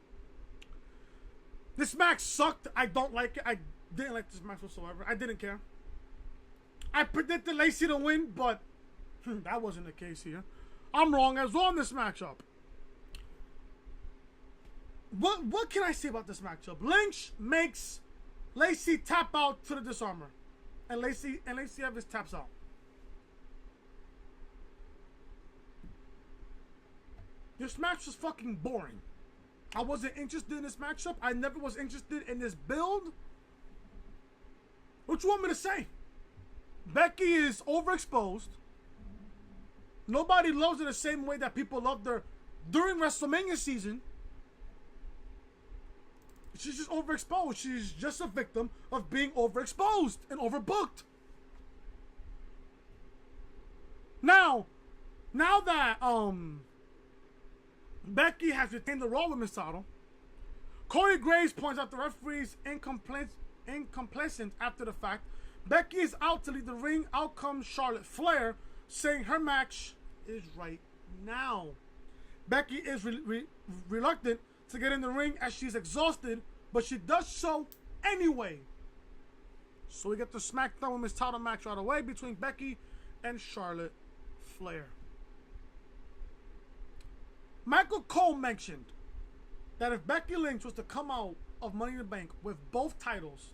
Speaker 1: This match sucked. I don't like it. I didn't like this match whatsoever. I didn't care. I predicted Lacey to win, but that wasn't the case here. I'm wrong as well in this matchup. What can I say about this matchup? Lynch makes Lacey tap out to the disarmer. And Lacey Evans taps out. This match was fucking boring. I wasn't interested in this matchup. I never was interested in this build. What you want me to say? Becky is overexposed. Nobody loves her the same way that people loved her during WrestleMania season. She's just overexposed. She's just a victim of being overexposed and overbooked. Now that Becky has retained the Raw Women's title, Corey Graves points out the referee's incomplacent after the fact. Becky is out to lead the ring. Out comes Charlotte Flair, saying her match is right now. Becky is reluctant to get in the ring as she's exhausted, but she does so anyway. So we get the SmackDown Women's title match right away between Becky and Charlotte Flair. Michael Cole mentioned that if Becky Lynch was to come out of Money in the Bank with both titles,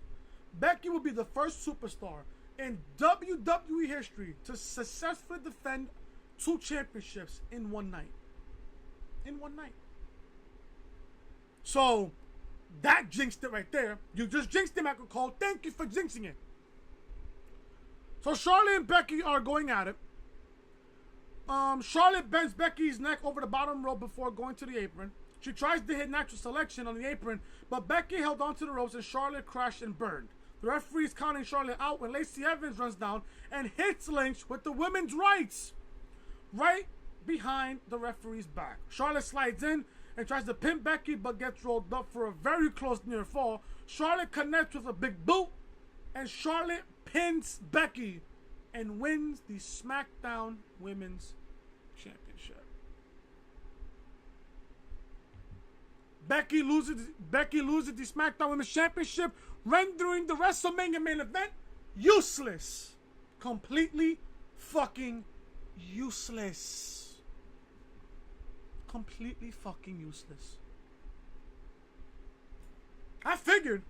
Speaker 1: Becky would be the first superstar in WWE history to successfully defend 2 championships in one night. In one night. So, that jinxed it right there. You just jinxed it, Michael Cole. Thank you for jinxing it. So, Charlotte and Becky are going at it. Charlotte bends Becky's neck over the bottom rope before going to the apron. She tries to hit natural selection on the apron, but Becky held onto the ropes and Charlotte crashed and burned. The referee's counting Charlotte out when Lacey Evans runs down and hits Lynch with the women's rights right behind the referee's back. Charlotte slides in and tries to pin Becky, but gets rolled up for a very close near fall. Charlotte connects with a big boot, and Charlotte pins Becky and wins the SmackDown Women's Championship. Becky loses the SmackDown Women's Championship, rendering the WrestleMania main event useless. Completely fucking useless. Completely fucking useless. I figured.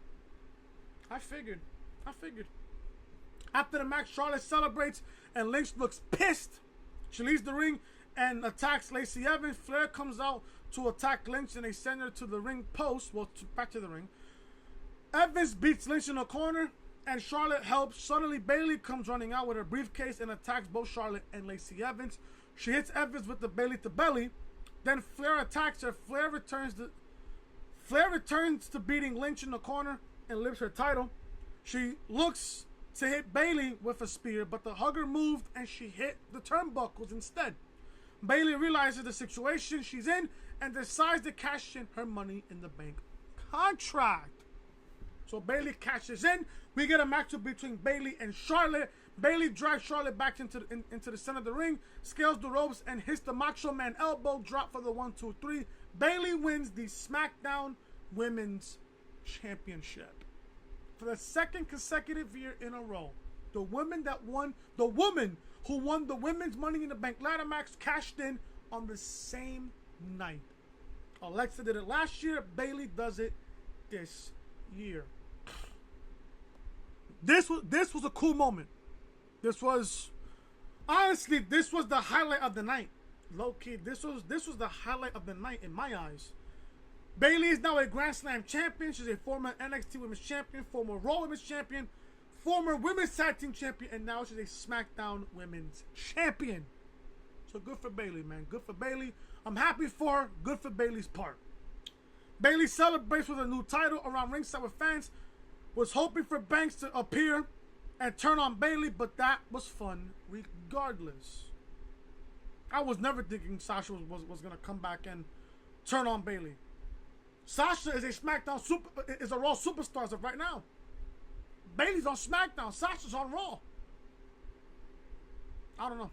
Speaker 1: After the match, Charlotte celebrates and Lynch looks pissed. She leaves the ring and attacks Lacey Evans. Flair comes out to attack Lynch and they send her to the ring post. Well, back to the ring. Evans beats Lynch in the corner and Charlotte helps. Suddenly, Bayley comes running out with her briefcase and attacks both Charlotte and Lacey Evans. She hits Evans with the Bayley to belly. Then Flair attacks her. Flair returns to beating Lynch in the corner and lifts her title. She looks to hit Bayley with a spear, but the hugger moved and she hit the turnbuckles instead. Bayley realizes the situation she's in and decides to cash in her Money in the Bank contract. So Bayley cashes in. We get a matchup between Bayley and Charlotte. Bayley drives Charlotte back into the center of the ring, scales the ropes, and hits the Macho Man elbow drop for the 1, 2, 3. Bayley wins the SmackDown Women's Championship for the second consecutive year in a row. The woman who won the Women's Money in the Bank ladder match cashed in on the same night. Alexa did it last year. Bayley does it this year. This was a cool moment. This was the highlight of the night. Low key, this was the highlight of the night in my eyes. Bayley is now a Grand Slam champion. She's a former NXT Women's Champion, former Raw Women's Champion, former Women's Tag Team Champion, and now she's a SmackDown Women's Champion. So good for Bayley, man. Good for Bayley. I'm happy for her. Good for Bayley's part. Bayley celebrates with a new title around ringside with fans. Was hoping for Banks to appear and turn on Bayley, but that was fun regardless. I was never thinking Sasha was going to come back and turn on Bayley. Sasha is a Raw superstar as of right now. Bayley's on SmackDown. Sasha's on Raw. I don't know.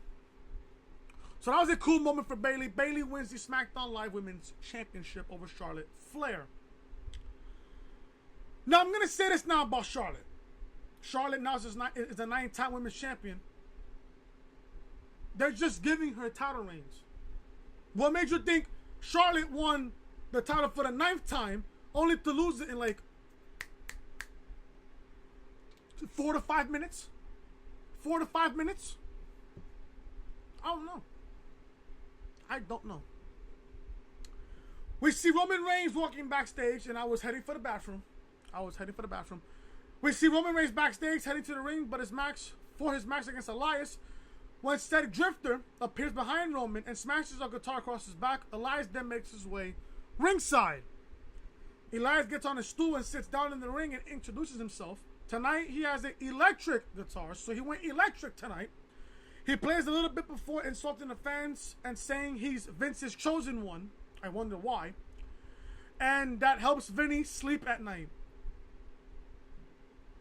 Speaker 1: So that was a cool moment for Bayley. Bayley wins the SmackDown Live Women's Championship over Charlotte Flair. Now, I'm going to say this now about Charlotte. Charlotte now is a 9-time Women's Champion. They're just giving her title reigns. What made you think Charlotte won the title for the 9th time, only to lose it in like 4 to 5 minutes? 4 to 5 minutes? I don't know. We see Roman Reigns walking backstage, and I was heading for the bathroom. We see Roman Reigns backstage heading to the ring, but his match against Elias, when Cedric Drifter appears behind Roman and smashes a guitar across his back, Elias then makes his way ringside. Elias gets on a stool and sits down in the ring and introduces himself. Tonight he has an electric guitar, so he went electric tonight. He plays a little bit before insulting the fans and saying he's Vince's chosen one. I wonder why. And that helps Vinny sleep at night.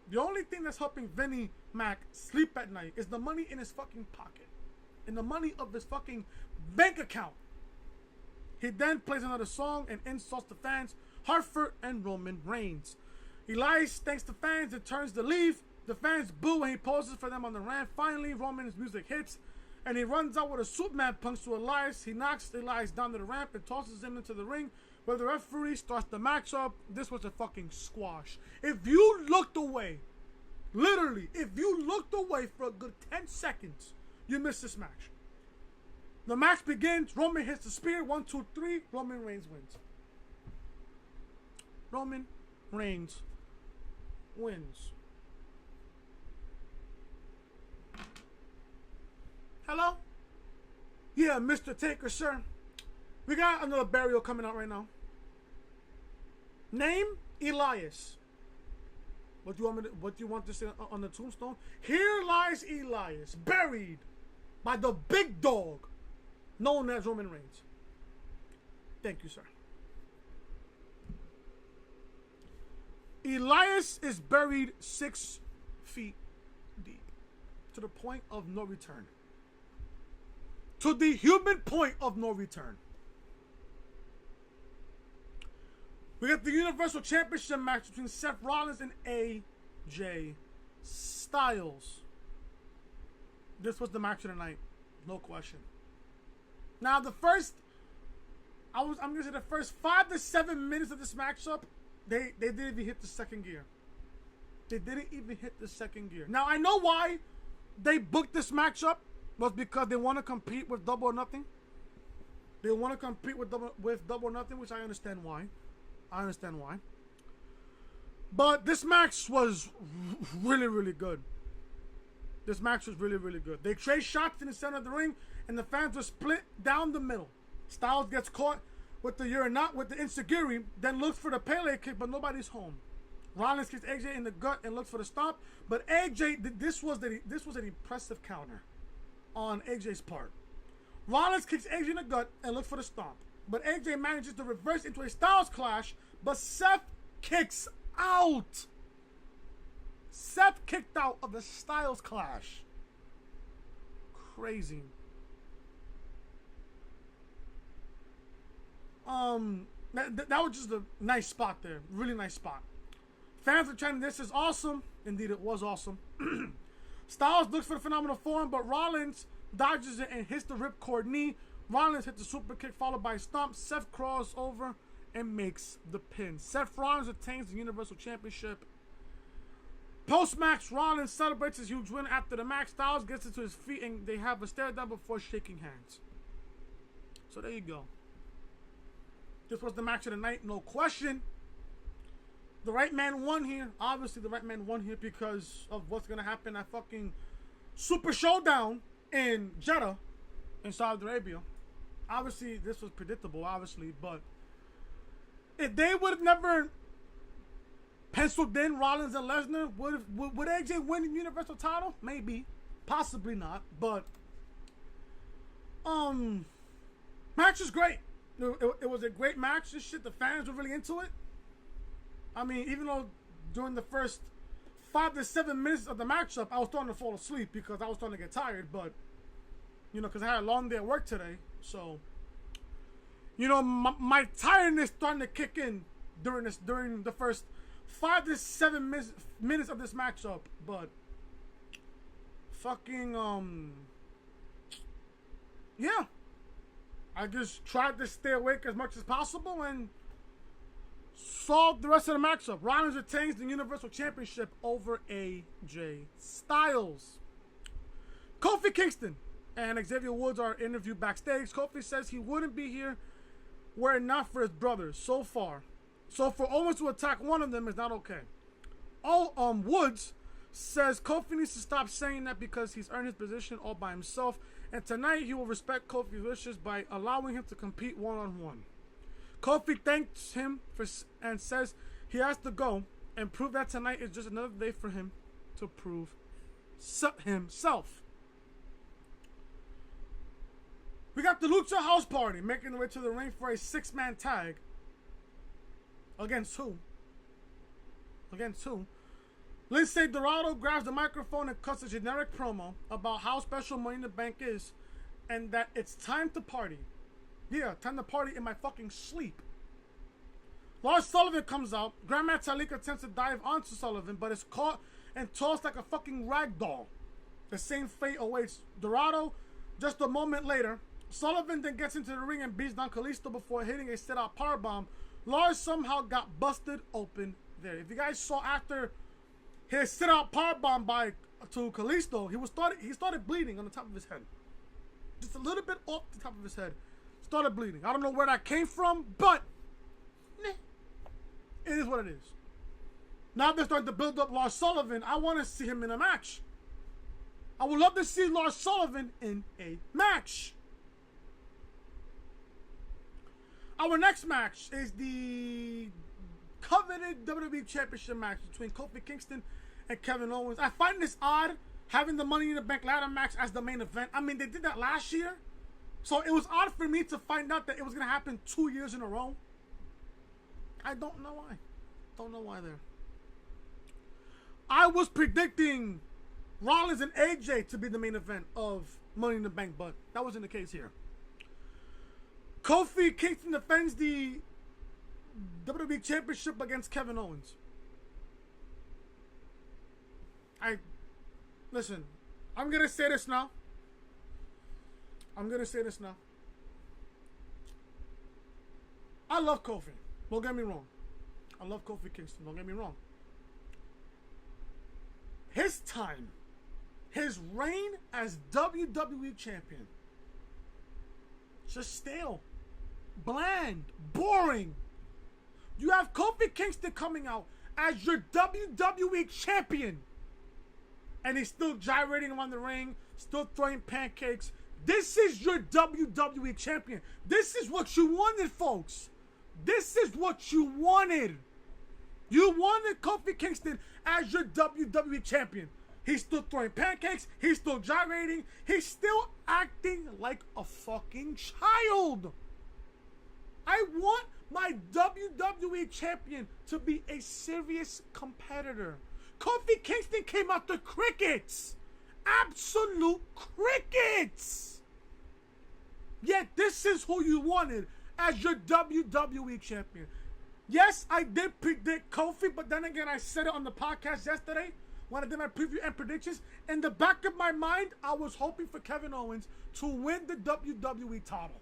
Speaker 1: The only thing that's helping Vinny Mac sleep at night is the money in his fucking pocket. And the money of his fucking bank account. He then plays another song and insults the fans, Hartford and Roman Reigns. Elias thanks the fans and turns to leave. The fans boo when he poses for them on the ramp. Finally, Roman's music hits and he runs out with a Superman punch to Elias. He knocks Elias down to the ramp and tosses him into the ring where the referee starts the match up. This was a fucking squash. If you looked away, literally, if you looked away for a good 10 seconds, you missed this match. The match begins. Roman hits the spear. 1, 2, 3. Roman Reigns wins. Roman Reigns wins. Hello? Yeah, Mr. Taker, sir. We got another burial coming out right now. Name Elias. What do you want to say on the tombstone? Here lies Elias, buried by the big dog known as Roman Reigns. Thank you, sir. Elias is buried 6 feet deep to the point of no return. To the human point of no return. We got the Universal Championship match between Seth Rollins and AJ Styles. This was the match of the night, no question. Now the first, I'm gonna say the first 5 to 7 minutes of this matchup, they didn't even hit the second gear. They didn't even hit the second gear. Now I know why they booked this matchup was because they want to compete with Double or Nothing. They want to compete with Double or Nothing, which I understand why. But this match was really, really good. This match was really, really good. They trade shots in the center of the ring, and the fans were split down the middle. Styles gets caught with the enziguri, then looks for the Pele kick, but nobody's home. Rollins kicks AJ in the gut and looks for the stomp, but AJ, this was an impressive counter on AJ's part. Rollins kicks AJ in the gut and looks for the stomp, but AJ manages to reverse into a Styles clash, but Seth kicks out. Seth kicked out of the Styles clash. Crazy. That was just a nice spot there. Really nice spot. Fans are chanting, "This is awesome." Indeed, it was awesome. Styles looks for the phenomenal form, but Rollins dodges it and hits the ripcord knee. Rollins hits the super kick followed by a stomp. Seth crawls over and makes the pin. Seth Rollins retains the Universal Championship. Post-match, Rollins celebrates his huge win. After the match, Styles gets into his feet and they have a stare down before shaking hands. So there you go. This was the match of the night, no question. The right man won here. Obviously, the right man won here because of what's going to happen at fucking Super Showdown in Jeddah in Saudi Arabia. Obviously, this was predictable, obviously, but if they would have never penciled in Rollins and Lesnar, would AJ win the Universal title? Maybe. Possibly not, but match is great. It was a great match. This shit, the fans were really into it. I mean, even though during the first 5 to 7 minutes of the matchup, I was starting to fall asleep because I was starting to get tired. But, you know, because I had a long day at work today. So, you know, my tiredness starting to kick in during the first 5 to 7 minutes of this matchup. But, fucking, yeah. I just tried to stay awake as much as possible and saw the rest of the matchup. Rollins retains the Universal Championship over AJ Styles. Kofi Kingston and Xavier Woods are interviewed backstage. Kofi says he wouldn't be here were it not for his brothers so far. So for Owens to attack one of them is not okay. Woods says Kofi needs to stop saying that because he's earned his position all by himself. And tonight he will respect Kofi's wishes by allowing him to compete one-on-one. Kofi thanks him and says he has to go and prove that tonight is just another day for him to prove himself. We got the Lucha House Party making their way to the ring for a 6-man tag. Against who? Lindsay Dorado grabs the microphone and cuts a generic promo about how special Money in the Bank is and that it's time to party. Yeah, time to party in my fucking sleep. Lars Sullivan comes out. Grandma Talika attempts to dive onto Sullivan, but is caught and tossed like a fucking rag doll. The same fate awaits Dorado. Just a moment later, Sullivan then gets into the ring and beats down Kalisto before hitting a sit-out powerbomb. Lars somehow got busted open there. If you guys saw after his sit-out powerbomb to Kalisto, he started bleeding on the top of his head. Just a little bit off the top of his head. Started bleeding. I don't know where that came from, but it is what it is. Now they're starting to build up Lars Sullivan. I want to see him in a match. I would love to see Lars Sullivan in a match. Our next match is the coveted WWE Championship match between Kofi Kingston and Kevin Owens. I find this odd having the Money in the Bank ladder match as the main event. I mean, they did that last year. So it was odd for me to find out that it was going to happen 2 years in a row. I don't know why. Don't know why there. I was predicting Rollins and AJ to be the main event of Money in the Bank, but that wasn't the case here. Kofi Kingston defends the WWE Championship against Kevin Owens. Listen, I'm going to say this now. I love Kofi. Don't get me wrong. I love Kofi Kingston. Don't get me wrong. His time, his reign as WWE Champion, just stale, bland, boring. You have Kofi Kingston coming out as your WWE Champion, and he's still gyrating around the ring, still throwing pancakes. This is your WWE Champion. This is what you wanted, folks. This is what you wanted. You wanted Kofi Kingston as your WWE Champion. He's still throwing pancakes. He's still gyrating. He's still acting like a fucking child. I want my WWE Champion to be a serious competitor. Kofi Kingston came out the crickets. Absolute crickets. Yet this is who you wanted as your WWE Champion. Yes, I did predict Kofi, but then again, I said it on the podcast yesterday when I did my preview and predictions. In the back of my mind, I was hoping for Kevin Owens to win the WWE title.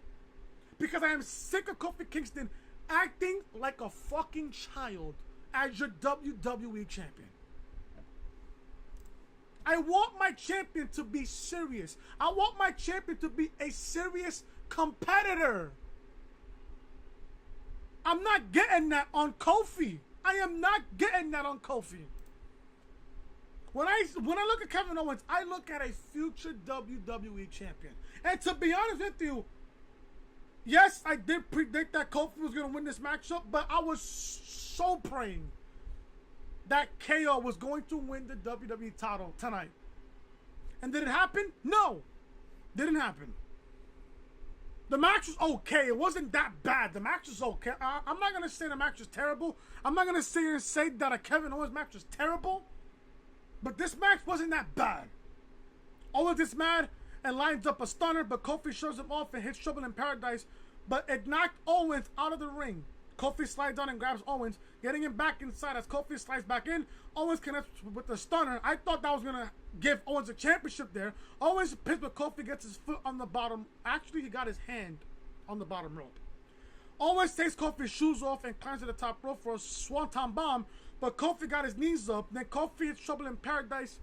Speaker 1: Because I am sick of Kofi Kingston acting like a fucking child as your WWE Champion. I want my champion to be serious. I want my champion to be a serious competitor. I'm not getting that on Kofi. I am not getting that on Kofi. When I look at Kevin Owens, I look at a future WWE champion. And to be honest with you, yes, I did predict that Kofi was going to win this matchup, but I was so praying that KO was going to win the WWE title tonight. And did it happen? No. Didn't happen. The match was okay. It wasn't that bad. The match was okay. I'm not going to say the match was terrible. I'm not going to sit here and say that a Kevin Owens match was terrible. But this match wasn't that bad. Owens is mad and lines up a stunner, but Kofi shows him off and hits Trouble in Paradise. But it knocked Owens out of the ring. Kofi slides on and grabs Owens, getting him back inside. As Kofi slides back in, Owens connects with the stunner. I thought that was going to give Owens a championship there. Owens pissed, but Kofi gets his foot on the bottom. Actually, he got his hand on the bottom rope. Owens takes Kofi's shoes off and climbs to the top rope for a swanton bomb, but Kofi got his knees up. Then Kofi hits Trouble in Paradise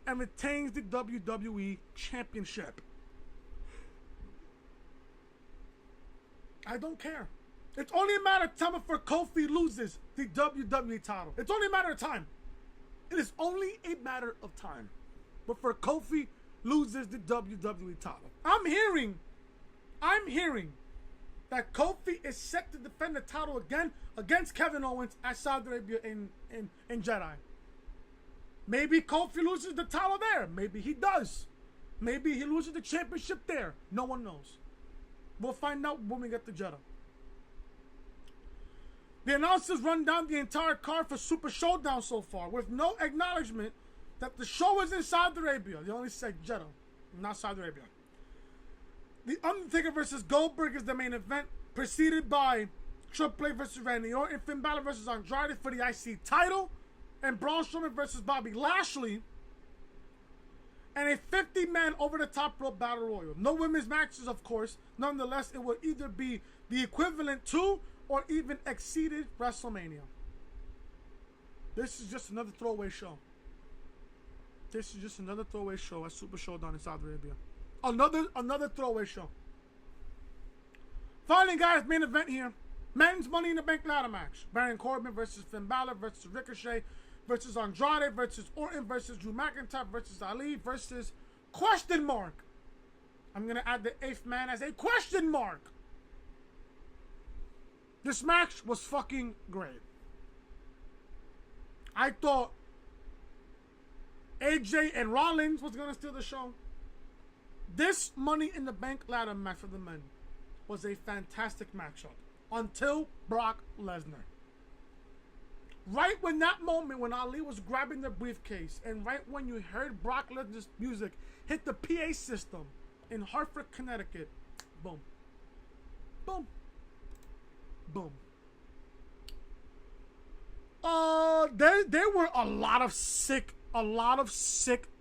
Speaker 1: and retains the WWE Championship. I don't care. It's only a matter of time before Kofi loses the WWE title. It's only a matter of time. It is only a matter of time before Kofi loses the WWE title. I'm hearing that Kofi is set to defend the title again against Kevin Owens at Saudi Arabia in Jeddah. Maybe Kofi loses the title there. Maybe he does. Maybe he loses the championship there. No one knows. We'll find out when we get to Jeddah. The announcers run down the entire card for Super Showdown so far, with no acknowledgement that the show is in Saudi Arabia. They only said Jeddah, not Saudi Arabia. The Undertaker versus Goldberg is the main event, preceded by Triple H versus Randy Orton, Finn Bálor versus Andrade for the IC title, and Braun Strowman versus Bobby Lashley, and a 50-man over-the-top rope battle royal. No women's matches, of course. Nonetheless, it will either be the equivalent to or even exceeded WrestleMania. This is just another throwaway show. This is just another throwaway show at Super Showdown in Saudi Arabia. Another throwaway show. Finally, guys, main event here. Men's Money in the Bank ladder match. Baron Corbin versus Finn Bálor versus Ricochet versus Andrade versus Orton versus Drew McIntyre versus Ali versus question mark. I'm going to add the 8th man as a question mark. This match was fucking great. I thought AJ and Rollins was going to steal the show. This Money in the Bank ladder match for the men was a fantastic matchup until Brock Lesnar. Right when that moment when Ali was grabbing the briefcase and right when you heard Brock Lesnar's music hit the PA system in Hartford, Connecticut, boom. Boom. Boom. There were a lot of sick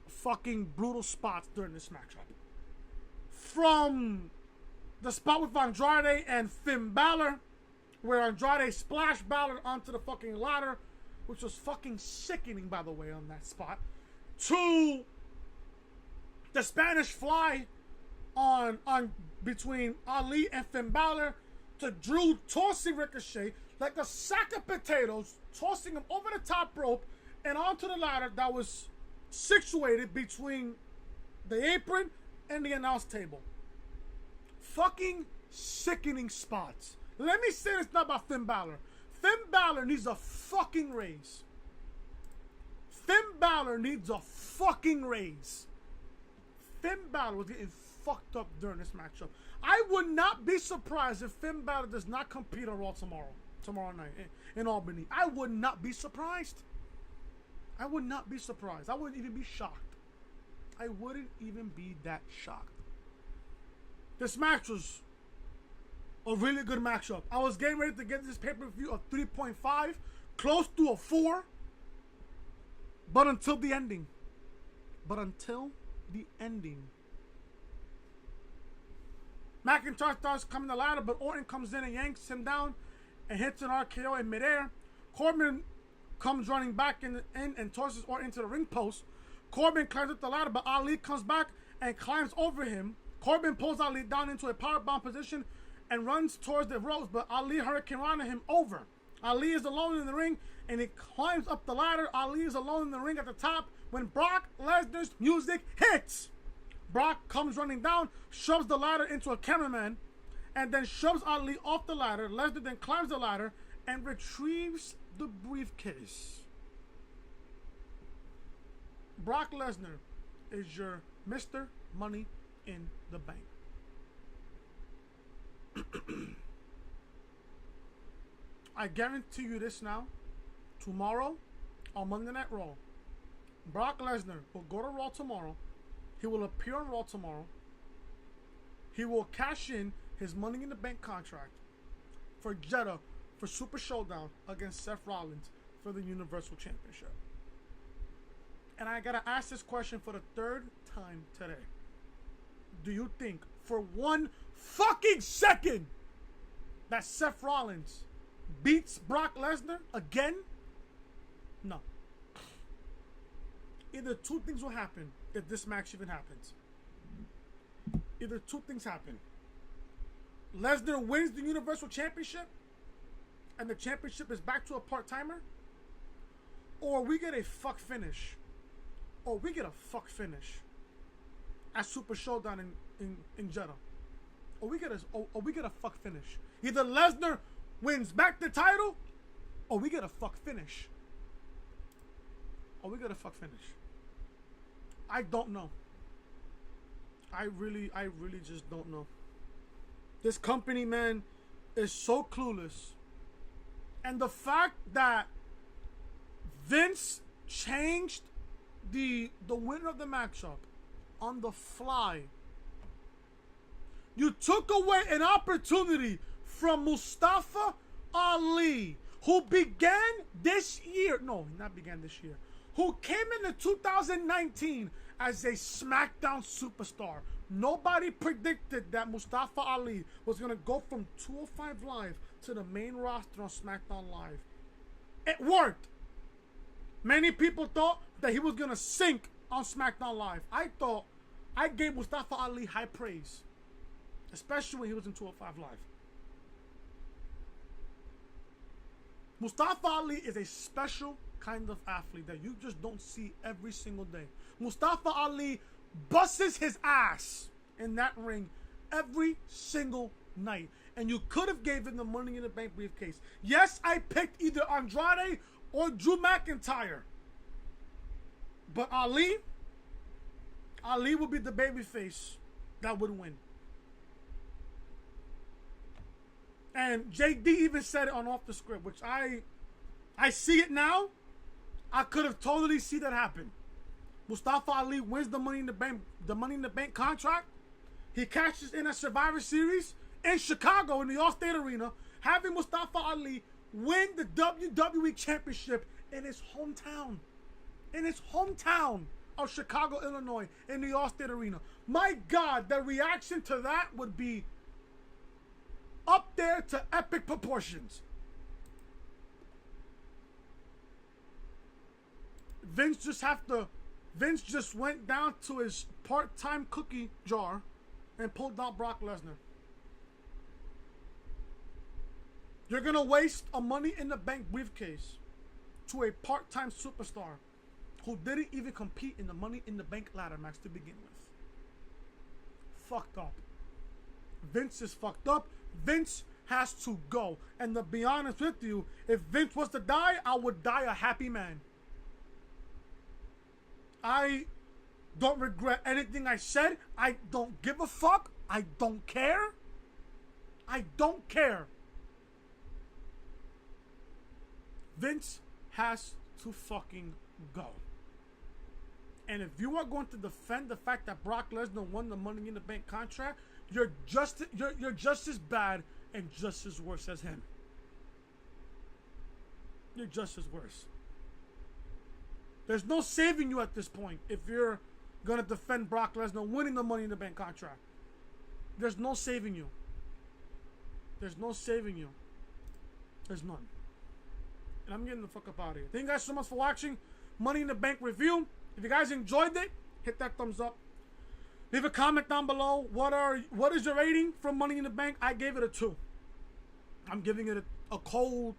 Speaker 1: fucking brutal spots during this matchup. From the spot with Andrade and Finn Bálor, where Andrade splashed Bálor onto the fucking ladder, which was fucking sickening, by the way, on that spot, to the Spanish Fly on between Ali and Finn Bálor, to Drew tossing Ricochet like a sack of potatoes, tossing him over the top rope and onto the ladder that was situated between the apron and the announce table. Fucking sickening spots. Let me say this now about Finn Bálor. Finn Bálor needs a fucking raise. Finn Bálor needs a fucking raise. Finn Bálor was getting fucked up during this matchup. I would not be surprised if Finn Bálor does not compete on Raw tomorrow night in Albany. I would not be surprised. I would not be surprised. I wouldn't even be shocked. I wouldn't even be that shocked. This match was a really good matchup. I was getting ready to get this pay-per-view a 3.5, close to a 4, but until the ending. McIntyre starts coming the ladder, but Orton comes in and yanks him down and hits an RKO in midair. Corbin comes running back in and tosses Orton into the ring post. Corbin climbs up the ladder, but Ali comes back and climbs over him. Corbin pulls Ali down into a powerbomb position and runs towards the ropes, but Ali Hurricane Rana him over. Ali is alone in the ring, and he climbs up the ladder. Ali is alone in the ring at the top when Brock Lesnar's music hits. Brock comes running down, shoves the ladder into a cameraman, and then shoves Ali off the ladder. Lesnar then climbs the ladder and retrieves the briefcase. Brock Lesnar is your Mr. Money in the Bank. I guarantee you this now. Tomorrow, on Monday Night Raw, Brock Lesnar will go to Raw tomorrow. He will appear on Raw tomorrow. He will cash in his Money in the Bank contract for Jeddah for Super Showdown against Seth Rollins for the Universal Championship. And I gotta ask this question for the third time today. Do you think for one fucking second that Seth Rollins beats Brock Lesnar again? No. Either two things will happen if this match even happens. Either two things happen. Lesnar wins the Universal Championship and the championship is back to a part-timer, or we get a fuck finish. Or we get a fuck finish at Super Showdown in Jeddah. Or we get a fuck finish. Either Lesnar wins back the title, or we get a fuck finish. I don't know. I really just don't know. This company, man, is so clueless. And the fact that Vince changed the winner of the matchup on the fly. You took away an opportunity from Mustafa Ali, who began this year. No, not began this year. Who came into 2019 as a SmackDown superstar. Nobody predicted that Mustafa Ali was going to go from 205 Live to the main roster on SmackDown Live. It worked. Many people thought that he was going to sink on SmackDown Live. I gave Mustafa Ali high praise, especially when he was in 205 Live. Mustafa Ali is a special kind of athlete that you just don't see every single day. Mustafa Ali busts his ass in that ring every single night. And you could have gave him the Money in the Bank briefcase. Yes, I picked either Andrade or Drew McIntyre. But Ali would be the babyface that would win. And JD even said it on Off the Script, which I see it now. I could have totally seen that happen. Mustafa Ali wins the Money in the Bank contract. He cashes in at Survivor Series in Chicago in the Allstate Arena, having Mustafa Ali win the WWE Championship in his hometown. In his hometown of Chicago, Illinois, in the Allstate Arena. My God, the reaction to that would be up there to epic proportions. Vince just went down to his part-time cookie jar and pulled out Brock Lesnar. You're gonna waste a Money in the Bank briefcase to a part-time superstar who didn't even compete in the Money in the Bank ladder match to begin with. Fucked up. Vince is fucked up. Vince has to go. And to be honest with you, if Vince was to die, I would die a happy man. I don't regret anything I said. I don't give a fuck. I don't care. I don't care. Vince has to fucking go. And if you are going to defend the fact that Brock Lesnar won the Money in the Bank contract, you're just as bad and just as worse as him. You're just as worse. There's no saving you at this point if you're going to defend Brock Lesnar winning the Money in the Bank contract. There's no saving you. There's no saving you. There's none. And I'm getting the fuck up out of here. Thank you guys so much for watching Money in the Bank review. If you guys enjoyed it, hit that thumbs up. Leave a comment down below. What is your rating from Money in the Bank? I gave it a 2. I'm giving it a cold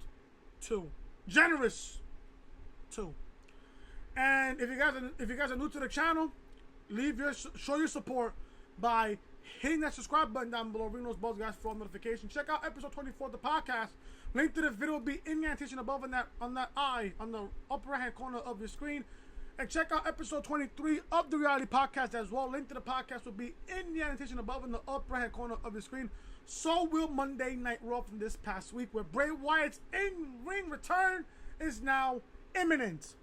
Speaker 1: 2. Generous 2. And if you guys are new to the channel, show your support by hitting that subscribe button down below. Ring those bells, guys, for all notifications. Check out episode 24 of the podcast. Link to the video will be in the annotation above on that eye on the upper right hand corner of your screen. And check out episode 23 of the reality podcast as well. Link to the podcast will be in the annotation above in the upper right hand corner of your screen. So will Monday Night Raw from this past week, where Bray Wyatt's in-ring return is now imminent.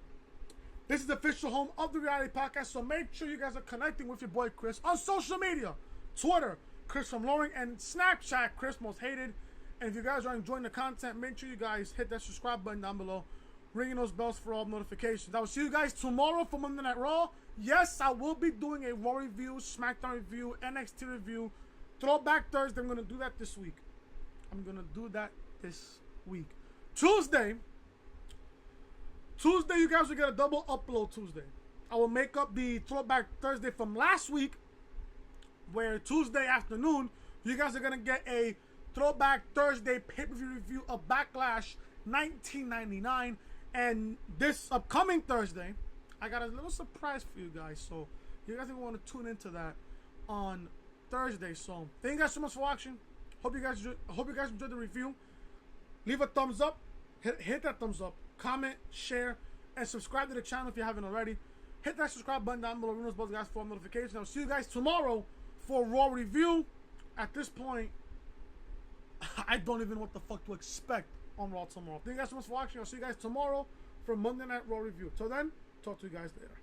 Speaker 1: This is the official home of the reality podcast, so make sure you guys are connecting with your boy Chris on social media. Twitter, Chris from Loring, and Snapchat, Chris Most Hated. And if you guys are enjoying the content, make sure you guys hit that subscribe button down below, ringing those bells for all notifications. I will see you guys tomorrow for Monday Night Raw. Yes, I will be doing a Raw review, SmackDown review, NXT review, Throwback Thursday. I'm going to do that this week. Tuesday, you guys will get a double upload Tuesday. I will make up the Throwback Thursday from last week, where Tuesday afternoon, you guys are going to get a Throwback Thursday pay-per-view review of Backlash 1999. And this upcoming Thursday, I got a little surprise for you guys. So you guys are going to tune into that on Thursday. So thank you guys so much for watching. Hope you guys enjoyed the review. Leave a thumbs up. Hit that thumbs up. Comment, share, and subscribe to the channel if you haven't already. Hit that subscribe button down below. Ring those bells, guys, for notifications. I'll see you guys tomorrow for Raw review. At this point, I don't even know what the fuck to expect on Raw tomorrow. Thank you guys so much for watching. I'll see you guys tomorrow for Monday Night Raw review. Till then, talk to you guys later.